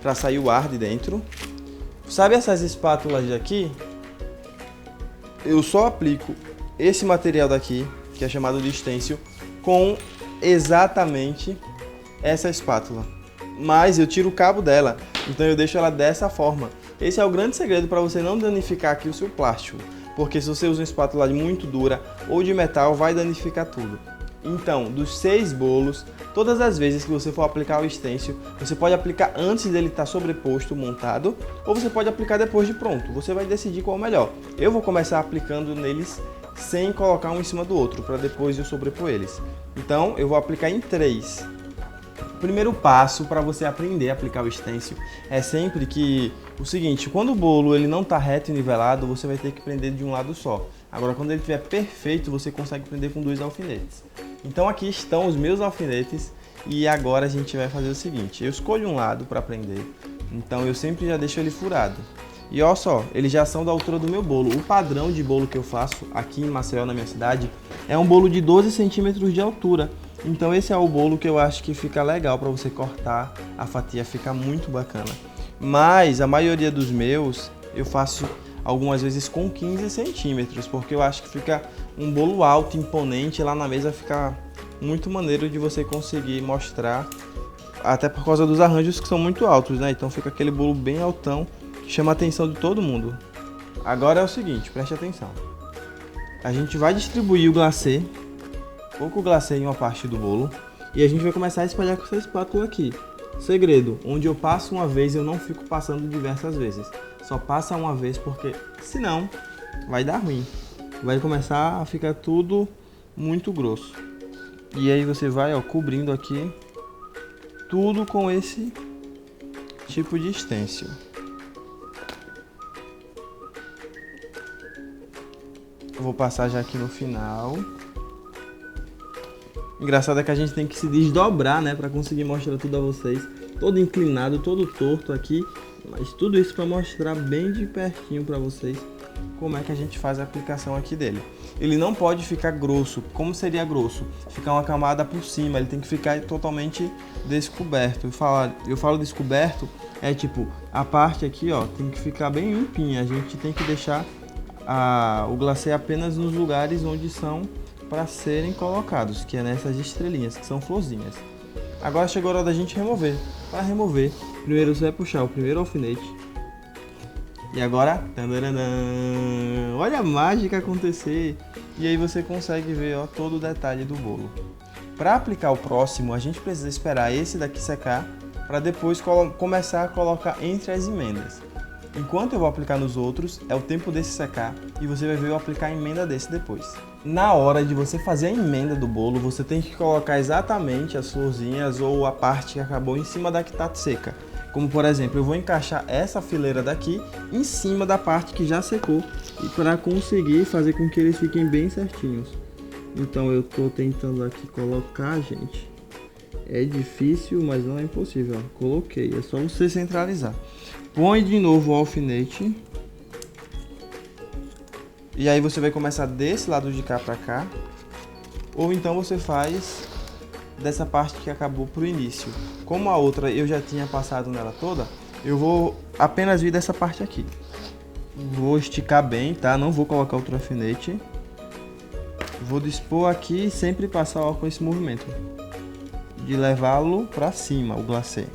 para sair o ar de dentro. Sabe essas espátulas daqui? Eu só aplico esse material daqui, que é chamado de stencil, com exatamente essa espátula. Mas eu tiro o cabo dela, então eu deixo ela dessa forma. Esse é o grande segredo para você não danificar aqui o seu plástico, porque se você usa uma espátula muito dura ou de metal, vai danificar tudo. Então, dos 6 bolos, todas as vezes que você for aplicar o stencil, você pode aplicar antes dele estar sobreposto, montado, ou você pode aplicar depois de pronto. Você vai decidir qual é o melhor. Eu vou começar aplicando neles sem colocar um em cima do outro, para depois eu sobrepor eles. Então, eu vou aplicar em 3. O primeiro passo para você aprender a aplicar o stencil é sempre que o seguinte, quando o bolo ele não está reto e nivelado, você vai ter que prender de um lado só. Agora, quando ele estiver perfeito, você consegue prender com 2 alfinetes. Então aqui estão os meus alfinetes e agora a gente vai fazer o seguinte, eu escolho um lado para prender, então eu sempre já deixo ele furado. E olha só, eles já são da altura do meu bolo. O padrão de bolo que eu faço aqui em Maceió, na minha cidade, é um bolo de 12 centímetros de altura. Então esse é o bolo que eu acho que fica legal para você cortar, a fatia fica muito bacana. Mas a maioria dos meus eu faço algumas vezes com 15 centímetros, porque eu acho que fica um bolo alto, imponente, lá na mesa fica muito maneiro de você conseguir mostrar, até por causa dos arranjos que são muito altos, né? Então fica aquele bolo bem altão, que chama a atenção de todo mundo. Agora é o seguinte, preste atenção. A gente vai distribuir o glacê, pouco glacê em uma parte do bolo, e a gente vai começar a espalhar com essa espátula aqui. Segredo, onde eu passo uma vez, eu não fico passando diversas vezes. Só passa uma vez, porque senão vai dar ruim. Vai começar a ficar tudo muito grosso. E aí você vai, ó, cobrindo aqui tudo com esse tipo de stencil. Eu vou passar já aqui no final. Engraçado é que a gente tem que se desdobrar, né, para conseguir mostrar tudo a vocês. Todo inclinado, todo torto aqui, mas tudo isso para mostrar bem de pertinho para vocês como é que a gente faz a aplicação aqui dele. Ele não pode ficar grosso. Como seria grosso? Ficar uma camada por cima, ele tem que ficar totalmente descoberto. Eu falo descoberto, é tipo, a parte aqui, ó, tem que ficar bem limpinha. A gente tem que deixar o glacê apenas nos lugares onde são para serem colocados, que é nessas estrelinhas, que são florzinhas. Agora chegou a hora da gente remover. Para remover, primeiro você vai puxar o primeiro alfinete. E agora, olha a mágica acontecer. E aí você consegue ver, ó, todo o detalhe do bolo. Para aplicar o próximo, a gente precisa esperar esse daqui secar para depois começar a colocar entre as emendas. Enquanto eu vou aplicar nos outros, é o tempo desse secar e você vai ver eu aplicar a emenda desse depois. Na hora de você fazer a emenda do bolo, você tem que colocar exatamente as florzinhas ou a parte que acabou em cima da que está seca. Como por exemplo, eu vou encaixar essa fileira daqui em cima da parte que já secou e para conseguir fazer com que eles fiquem bem certinhos. Então eu estou tentando aqui colocar, gente. É difícil, mas não é impossível. Ó. Coloquei, é só você centralizar. Põe de novo o alfinete. E aí você vai começar desse lado de cá para cá. Ou então você faz dessa parte que acabou pro início. Como a outra eu já tinha passado nela toda, eu vou apenas vir dessa parte aqui. Vou esticar bem, tá? Não vou colocar outro alfinete. Vou dispor aqui e sempre passar ó, com esse movimento de levá-lo para cima, o glacê.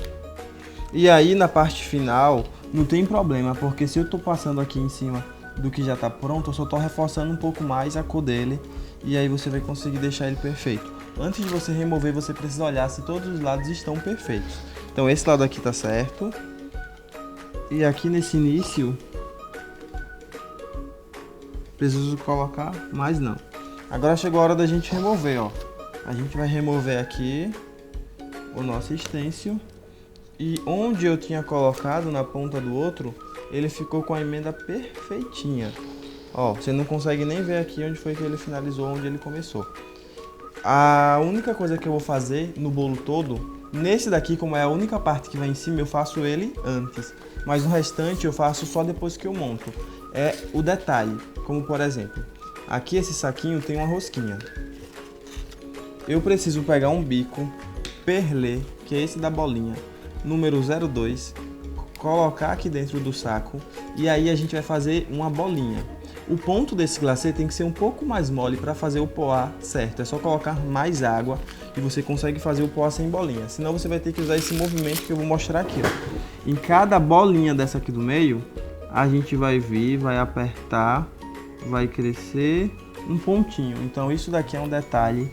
E aí na parte final não tem problema, porque se eu tô passando aqui em cima do que já tá pronto, eu só tô reforçando um pouco mais a cor dele e aí você vai conseguir deixar ele perfeito. Antes de você remover, você precisa olhar se todos os lados estão perfeitos. Então esse lado aqui tá certo. E aqui nesse início preciso colocar mais não. Agora chegou a hora da gente remover, ó. A gente vai remover aqui o nosso stencil. E onde eu tinha colocado na ponta do outro, ele ficou com a emenda perfeitinha. Ó, você não consegue nem ver aqui onde foi que ele finalizou, onde ele começou. A única coisa que eu vou fazer no bolo todo, nesse daqui, como é a única parte que vai em cima, eu faço ele antes. Mas o restante eu faço só depois que eu monto. É o detalhe, como por exemplo, aqui esse saquinho tem uma rosquinha. Eu preciso pegar um bico perlê, que é esse da bolinha, número 02, colocar aqui dentro do saco e aí a gente vai fazer uma bolinha. O ponto desse glacê tem que ser um pouco mais mole para fazer o poá certo. É só colocar mais água e você consegue fazer o poá sem bolinha. Senão você vai ter que usar esse movimento que eu vou mostrar aqui. Ó. Em cada bolinha dessa aqui do meio, a gente vai vir, vai apertar, vai crescer um pontinho. Então isso daqui é um detalhe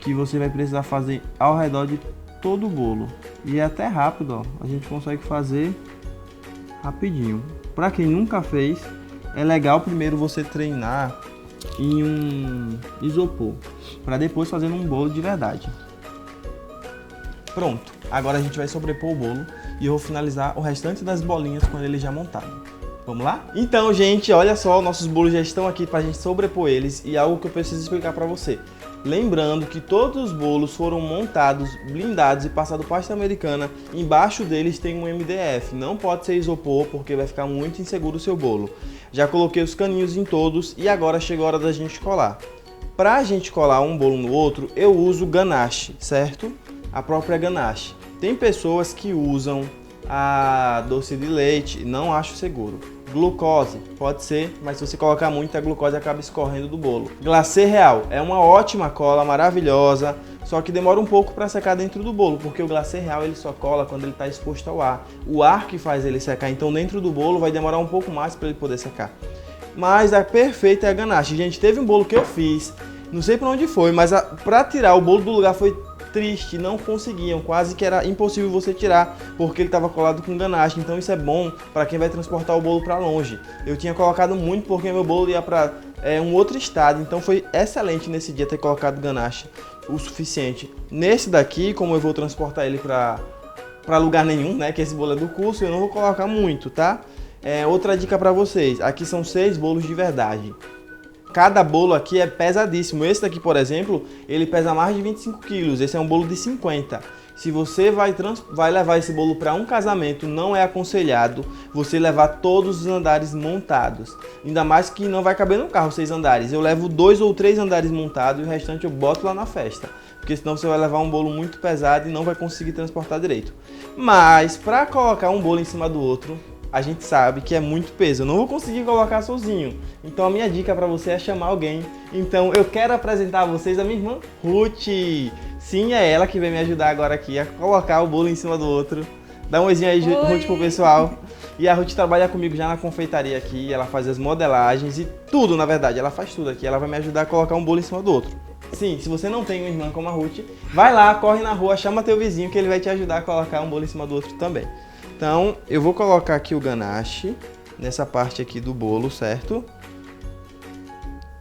que você vai precisar fazer ao redor de todo o bolo. E é até rápido, ó. A gente consegue fazer rapidinho. Para quem nunca fez, é legal primeiro você treinar em um isopor, para depois fazer um bolo de verdade. Pronto, agora a gente vai sobrepor o bolo e eu vou finalizar o restante das bolinhas com ele já montado. Vamos lá? Então, gente, olha só, nossos bolos já estão aqui para a gente sobrepor eles e algo que eu preciso explicar para você. Lembrando que todos os bolos foram montados, blindados e passados pasta americana. Embaixo deles tem um MDF. Não pode ser isopor porque vai ficar muito inseguro o seu bolo. Já coloquei os caninhos em todos e agora chegou a hora da gente colar. Para a gente colar um bolo no outro, eu uso ganache, certo? A própria ganache. Tem pessoas que usam a doce de leite, não acho seguro. Glucose, pode ser, mas se você colocar muito, a glucose acaba escorrendo do bolo. Glacê real, é uma ótima cola, maravilhosa, só que demora um pouco para secar dentro do bolo, porque o glacê real ele só cola quando ele está exposto ao ar. O ar que faz ele secar, então dentro do bolo vai demorar um pouco mais para ele poder secar. Mas a perfeita é a ganache. Gente, teve um bolo que eu fiz, não sei para onde foi, mas para tirar o bolo do lugar foi triste, não conseguiam, quase que era impossível você tirar, porque ele estava colado com ganache. Então isso é bom para quem vai transportar o bolo para longe. Eu tinha colocado muito porque meu bolo ia para um outro estado, então foi excelente nesse dia ter colocado ganache o suficiente. Nesse daqui, como eu vou transportar ele para lugar nenhum, né, que esse bolo é do curso, eu não vou colocar muito, tá? Outra dica para vocês, aqui são 6 bolos de verdade. cada bolo aqui é pesadíssimo. Esse daqui, por exemplo, ele pesa mais de 25 quilos. Esse é um bolo de 50. Se você vai levar esse bolo para um casamento, não é aconselhado você levar todos os andares montados. Ainda mais que não vai caber no carro 6 andares. Eu levo 2 ou 3 andares montados e o restante eu boto lá na festa. Porque senão você vai levar um bolo muito pesado e não vai conseguir transportar direito. Mas para colocar um bolo em cima do outro, a gente sabe que é muito peso. Eu não vou conseguir colocar sozinho. Então a minha dica para você é chamar alguém. Então eu quero apresentar a vocês a minha irmã Ruth. Sim, é ela que vai me ajudar agora aqui a colocar o bolo em cima do outro. Dá um oizinho aí, Ruth, pro pessoal. E a Ruth trabalha comigo já na confeitaria aqui. Ela faz as modelagens e tudo, na verdade. Ela faz tudo aqui. Ela vai me ajudar a colocar um bolo em cima do outro. Sim, se você não tem uma irmã como a Ruth, vai lá, corre na rua, chama teu vizinho que ele vai te ajudar a colocar um bolo em cima do outro também. Então, eu vou colocar aqui o ganache nessa parte aqui do bolo, certo?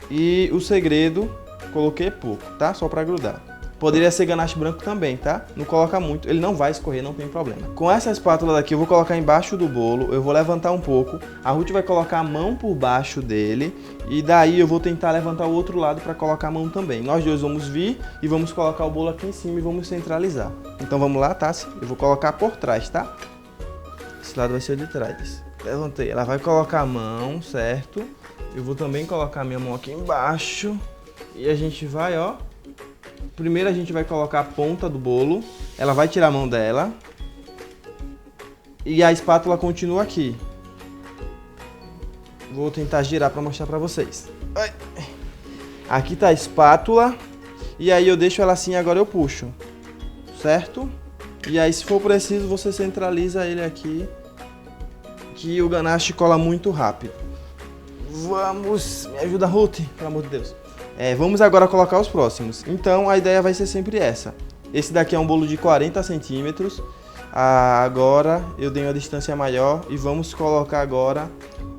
E o segredo, coloquei pouco, tá? Só pra grudar. Poderia ser ganache branco também, tá? Não coloca muito, ele não vai escorrer, não tem problema. Com essa espátula daqui eu vou colocar embaixo do bolo, eu vou levantar um pouco. A Ruth vai colocar a mão por baixo dele e daí eu vou tentar levantar o outro lado para colocar a mão também. Nós dois vamos vir e vamos colocar o bolo aqui em cima e vamos centralizar. Então vamos lá, Tassi? Eu vou colocar por trás, tá? Esse lado vai ser de trás. Levantei, ela vai colocar a mão, certo? Eu vou também colocar a minha mão aqui embaixo e a gente vai, ó. Primeiro a gente vai colocar a ponta do bolo, ela vai tirar a mão dela e a espátula continua aqui. Vou tentar girar para mostrar para vocês. Aqui tá a espátula e aí eu deixo ela assim, agora eu puxo, certo? E aí se for preciso você centraliza ele aqui, que o ganache cola muito rápido. Vamos, me ajuda, Ruth, pelo amor de Deus. Vamos agora colocar os próximos. Então a ideia vai ser sempre essa. Esse daqui é um bolo de 40 centímetros. Agora eu dei uma distância maior e vamos colocar agora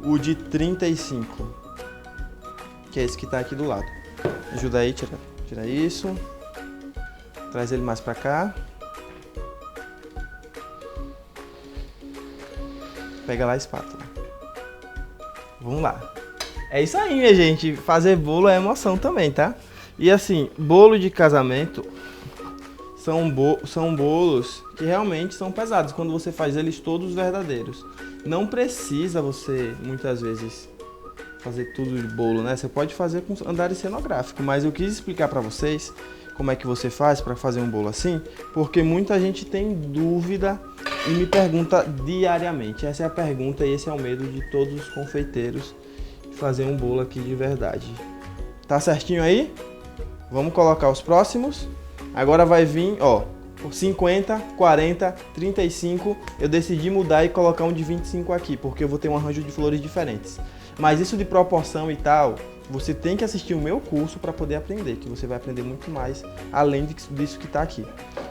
o de 35. Que é esse que está aqui do lado. Ajuda aí, tira isso. Traz ele mais para cá. Pega lá a espátula. Vamos lá. É isso aí, minha gente. Fazer bolo é emoção também, tá? E assim, bolo de casamento são bolos que realmente são pesados quando você faz eles todos verdadeiros. Não precisa você, muitas vezes, fazer tudo de bolo, né? Você pode fazer com andares cenográficos, mas eu quis explicar pra vocês como é que você faz para fazer um bolo assim, porque muita gente tem dúvida e me pergunta diariamente. Essa é a pergunta e esse é o medo de todos os confeiteiros, fazer um bolo aqui de verdade. Tá certinho aí? Vamos colocar os próximos. Agora vai vir, ó, 50, 40, 35. Eu decidi mudar e colocar um de 25 aqui, porque eu vou ter um arranjo de flores diferentes. Mas isso de proporção e tal, você tem que assistir o meu curso para poder aprender, que você vai aprender muito mais além disso que tá aqui.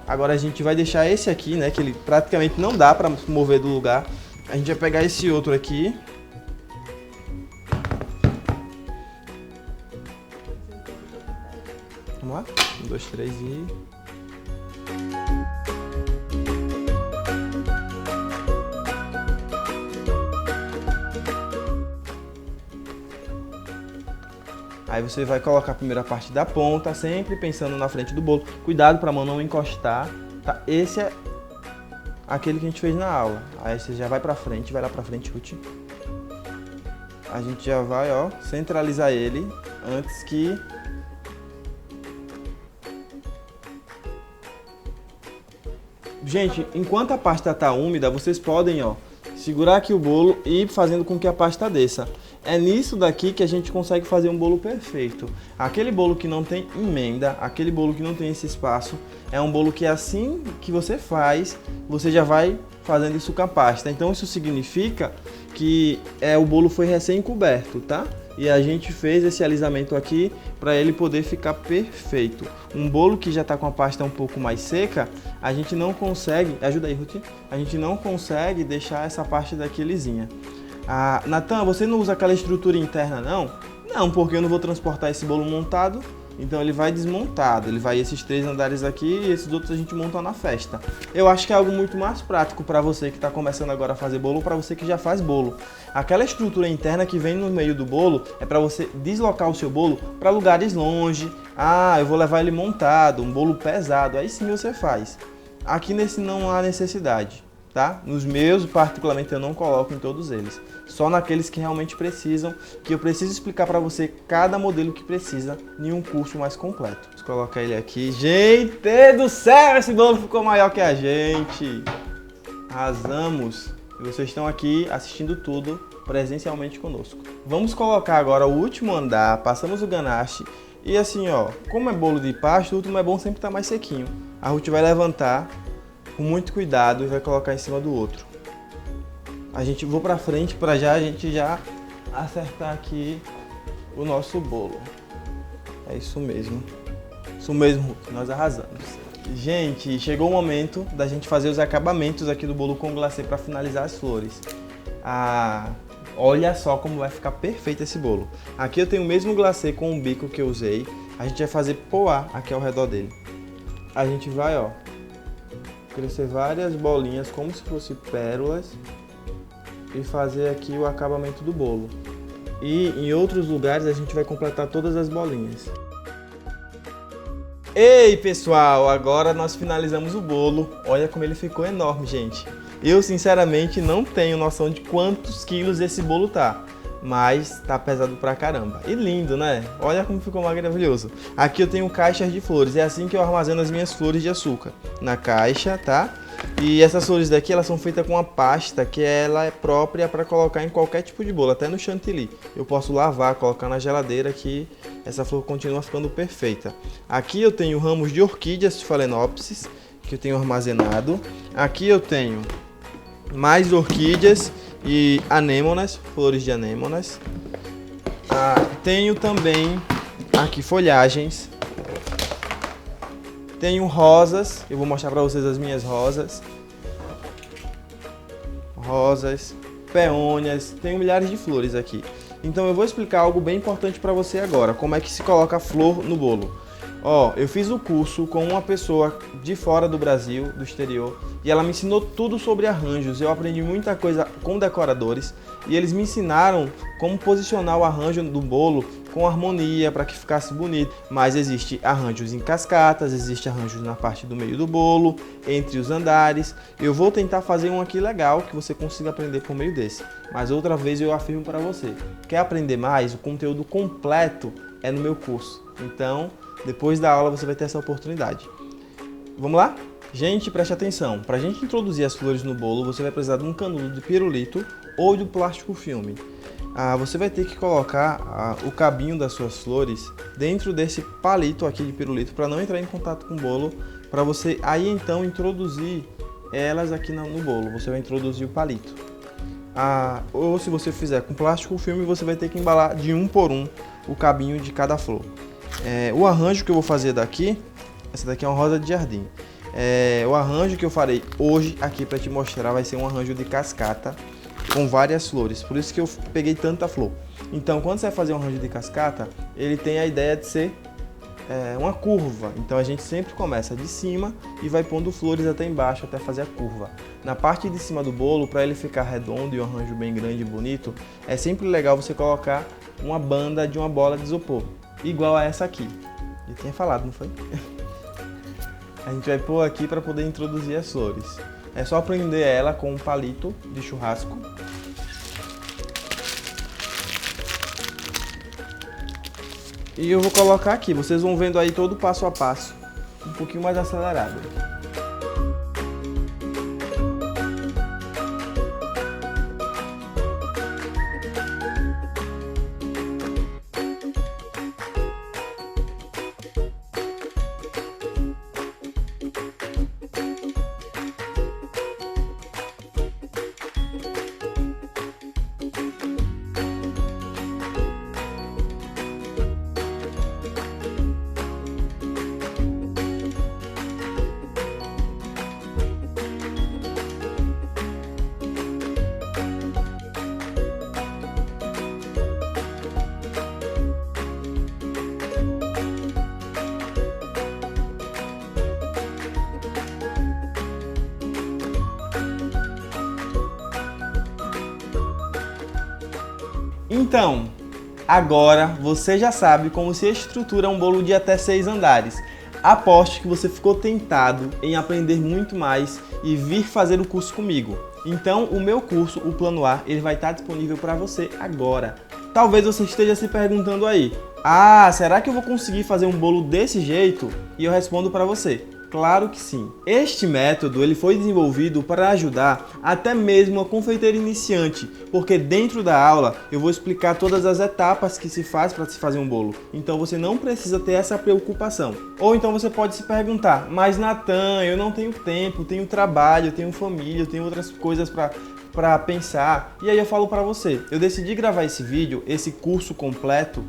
Agora a gente vai deixar esse aqui, né, que ele praticamente não dá para mover do lugar. A gente vai pegar esse outro aqui. Vamos lá? 1, 2, 3 e... Aí você vai colocar a primeira parte da ponta, sempre pensando na frente do bolo. Cuidado para a mão não encostar, tá? Esse é aquele que a gente fez na aula. Aí você já vai para frente, vai lá para frente, Ruth. A gente já vai, ó, centralizar ele antes que... Gente, enquanto a pasta tá úmida, vocês podem, ó, segurar aqui o bolo e ir fazendo com que a pasta desça. É nisso daqui que a gente consegue fazer um bolo perfeito. Aquele bolo que não tem emenda, aquele bolo que não tem esse espaço, é um bolo que assim que você faz, você já vai fazendo isso com a pasta. Então isso significa que o bolo foi recém-coberto, tá? E a gente fez esse alisamento aqui para ele poder ficar perfeito. Um bolo que já está com a pasta um pouco mais seca, a gente não consegue... Ajuda aí, Ruth. A gente não consegue deixar essa parte daqui lisinha. Natan, você não usa aquela estrutura interna, não? Não, porque eu não vou transportar esse bolo montado. Então ele vai desmontado, ele vai esses 3 andares aqui e esses outros a gente monta na festa. Eu acho que é algo muito mais prático para você que está começando agora a fazer bolo ou para você que já faz bolo. Aquela estrutura interna que vem no meio do bolo é para você deslocar o seu bolo para lugares longe. Ah, eu vou levar ele montado, um bolo pesado, aí sim você faz. Aqui nesse não há necessidade, tá? Nos meus, particularmente, eu não coloco em todos eles. Só naqueles que realmente precisam, que eu preciso explicar para você cada modelo que precisa em um curso mais completo. Vamos colocar ele aqui. Gente do céu, esse bolo ficou maior que a gente. Arrasamos. E vocês estão aqui assistindo tudo presencialmente conosco. Vamos colocar agora o último andar, passamos o ganache. E assim, ó, como é bolo de pasto, o último é bom sempre estar mais sequinho. A Ruth vai levantar com muito cuidado e vai colocar em cima do outro. A gente vou pra frente para a gente já acertar aqui o nosso bolo. É isso mesmo. Isso mesmo, Ruth, nós arrasamos. Gente, chegou o momento da gente fazer os acabamentos aqui do bolo com glacê para finalizar as flores. Olha só como vai ficar perfeito esse bolo. Aqui eu tenho o mesmo glacê com o bico que eu usei. A gente vai fazer poá aqui ao redor dele. A gente vai, ó, crescer várias bolinhas como se fossem pérolas e fazer aqui o acabamento do bolo. E em outros lugares a gente vai completar todas as bolinhas. Ei, pessoal, agora nós finalizamos o bolo. Olha como ele ficou enorme, gente. Eu, sinceramente, não tenho noção de quantos quilos esse bolo tá, mas tá pesado pra caramba. E lindo, né? Olha como ficou maravilhoso. Aqui eu tenho caixas de flores, é assim que eu armazeno as minhas flores de açúcar. Na caixa, tá? E essas flores daqui, elas são feitas com uma pasta que ela é própria para colocar em qualquer tipo de bolo, até no chantilly. Eu posso lavar, colocar na geladeira que essa flor continua ficando perfeita. Aqui eu tenho ramos de orquídeas phalaenopsis, que eu tenho armazenado. Aqui eu tenho mais orquídeas e anêmonas, flores de anêmonas. Tenho também aqui folhagens. Tenho rosas, eu vou mostrar para vocês as minhas rosas. Rosas, peônias, tenho milhares de flores aqui. Então eu vou explicar algo bem importante para você agora, como é que se coloca flor no bolo. Ó, eu fiz o curso com uma pessoa de fora do Brasil, do exterior, e ela me ensinou tudo sobre arranjos. Eu aprendi muita coisa com decoradores e eles me ensinaram como posicionar o arranjo do bolo com harmonia para que ficasse bonito. Mas existe arranjos em cascatas, existe arranjos na parte do meio do bolo, entre os andares. Eu vou tentar fazer um aqui legal que você consiga aprender por meio desse. Mas outra vez eu afirmo para você, quer aprender mais? O conteúdo completo é no meu curso. Então, depois da aula você vai ter essa oportunidade. Vamos lá? Gente, preste atenção. Para a gente introduzir as flores no bolo, você vai precisar de um canudo de pirulito ou de plástico filme. Você vai ter que colocar o cabinho das suas flores dentro desse palito aqui de pirulito para não entrar em contato com o bolo, para você aí então introduzir elas aqui no bolo. Você vai introduzir o palito. Ou se você fizer com plástico filme, você vai ter que embalar de um por um o cabinho de cada flor. O arranjo que eu vou fazer daqui, essa daqui é uma rosa de jardim. O arranjo que eu farei hoje aqui para te mostrar vai ser um arranjo de cascata com várias flores, por isso que eu peguei tanta flor. Então, quando você vai fazer um arranjo de cascata, ele tem a ideia de ser uma curva. Então a gente sempre começa de cima e vai pondo flores até embaixo até fazer a curva. Na parte de cima do bolo, para ele ficar redondo e um arranjo bem grande e bonito, é sempre legal você colocar uma banda de uma bola de isopor, igual a essa aqui. Eu tinha falado, não foi? A gente vai pôr aqui para poder introduzir as flores. É só prender ela com um palito de churrasco. E eu vou colocar aqui, vocês vão vendo aí todo passo a passo, um pouquinho mais acelerado. Então, agora você já sabe como se estrutura um bolo de até 6 andares. Aposto que você ficou tentado em aprender muito mais e vir fazer o curso comigo. Então, o meu curso, o Plano A, ele vai estar disponível para você agora. Talvez você esteja se perguntando aí: ah, será que eu vou conseguir fazer um bolo desse jeito? E eu respondo para você: claro que sim. Este método ele foi desenvolvido para ajudar até mesmo a confeiteira iniciante, porque dentro da aula eu vou explicar todas as etapas que se faz para se fazer um bolo. Então você não precisa ter essa preocupação. Ou então você pode se perguntar: mas Natan, eu não tenho tempo, tenho trabalho, tenho família, tenho outras coisas para pensar. E aí eu falo para você, eu decidi gravar esse vídeo, esse curso completo,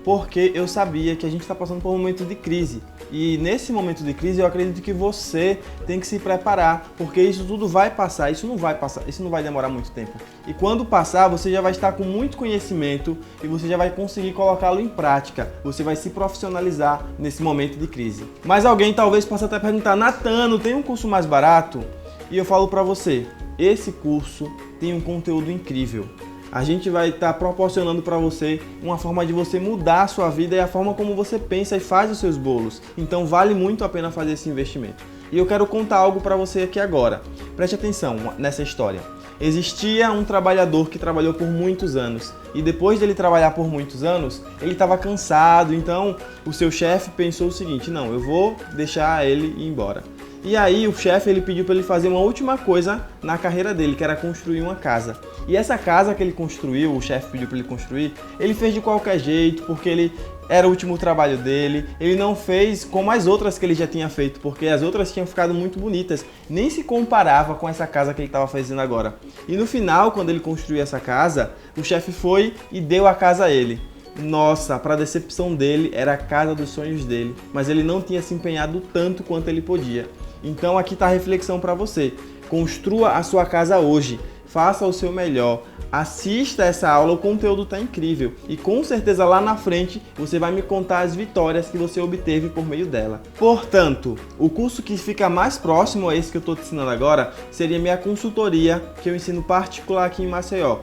porque eu sabia que a gente está passando por um momento de crise. E nesse momento de crise eu acredito que você tem que se preparar, porque isso tudo vai passar, isso não vai demorar muito tempo. E quando passar, você já vai estar com muito conhecimento e você já vai conseguir colocá-lo em prática. Você vai se profissionalizar nesse momento de crise. Mas alguém talvez possa até perguntar: Natan, não tem um curso mais barato? E eu falo para você, esse curso tem um conteúdo incrível. A gente vai estar proporcionando para você uma forma de você mudar a sua vida e a forma como você pensa e faz os seus bolos. Então vale muito a pena fazer esse investimento. E eu quero contar algo para você aqui agora. Preste atenção nessa história. Existia um trabalhador que trabalhou por muitos anos. E depois dele trabalhar por muitos anos, ele estava cansado. Então o seu chefe pensou o seguinte: não, eu vou deixar ele ir embora. E aí o chefe ele pediu para ele fazer uma última coisa na carreira dele, que era construir uma casa. E essa casa que ele construiu, o chefe pediu para ele construir, ele fez de qualquer jeito, porque ele era o último trabalho dele. Ele não fez como as outras que ele já tinha feito, porque as outras tinham ficado muito bonitas. Nem se comparava com essa casa que ele estava fazendo agora. E no final, quando ele construiu essa casa, o chefe foi e deu a casa a ele. Nossa, para decepção dele, era a casa dos sonhos dele, mas ele não tinha se empenhado tanto quanto ele podia. Então aqui está a reflexão para você. Construa a sua casa hoje, faça o seu melhor, assista essa aula, o conteúdo está incrível e com certeza lá na frente você vai me contar as vitórias que você obteve por meio dela. Portanto, o curso que fica mais próximo a esse que eu estou te ensinando agora seria minha consultoria, que eu ensino particular aqui em Maceió.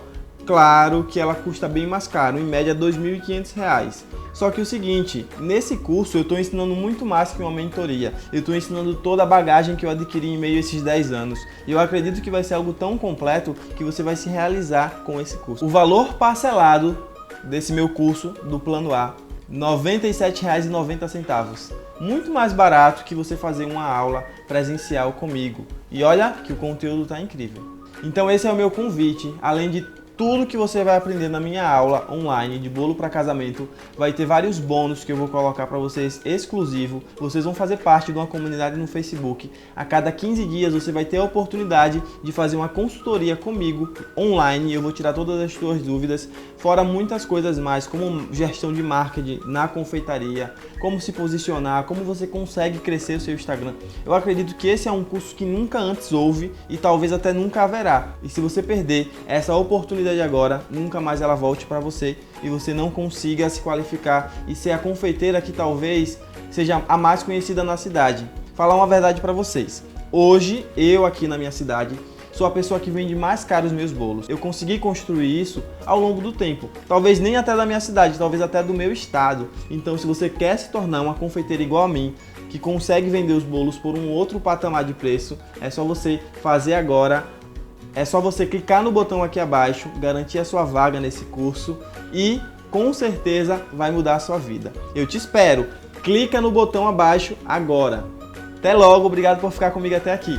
Claro que ela custa bem mais caro, em média R$ 2.500. Só que o seguinte, nesse curso eu estou ensinando muito mais que uma mentoria. Eu estou ensinando toda a bagagem que eu adquiri em meio a esses 10 anos. E eu acredito que vai ser algo tão completo que você vai se realizar com esse curso. O valor parcelado desse meu curso do Plano A, R$ 97,90. Muito mais barato que você fazer uma aula presencial comigo. E olha que o conteúdo está incrível. Então esse é o meu convite, além de tudo que você vai aprender na minha aula online de bolo para casamento, vai ter vários bônus que eu vou colocar para vocês exclusivo. Vocês vão fazer parte de uma comunidade no Facebook. A cada 15 dias você vai ter a oportunidade de fazer uma consultoria comigo online. Eu vou tirar todas as suas dúvidas, fora muitas coisas mais, como gestão de marketing na confeitaria, como se posicionar, como você consegue crescer o seu Instagram. Eu acredito que esse é um curso que nunca antes houve e talvez até nunca haverá. E se você perder essa oportunidade agora, nunca mais ela volte para você e você não consiga se qualificar e ser a confeiteira que talvez seja a mais conhecida na cidade. Falar uma verdade para vocês. Hoje, eu aqui na minha cidade, sou a pessoa que vende mais caro os meus bolos. Eu consegui construir isso ao longo do tempo. Talvez nem até da minha cidade, talvez até do meu estado. Então, se você quer se tornar uma confeiteira igual a mim, que consegue vender os bolos por um outro patamar de preço, é só você fazer agora. É só você clicar no botão aqui abaixo, garantir a sua vaga nesse curso e com certeza vai mudar a sua vida. Eu te espero. Clica no botão abaixo agora. Até logo, obrigado por ficar comigo até aqui.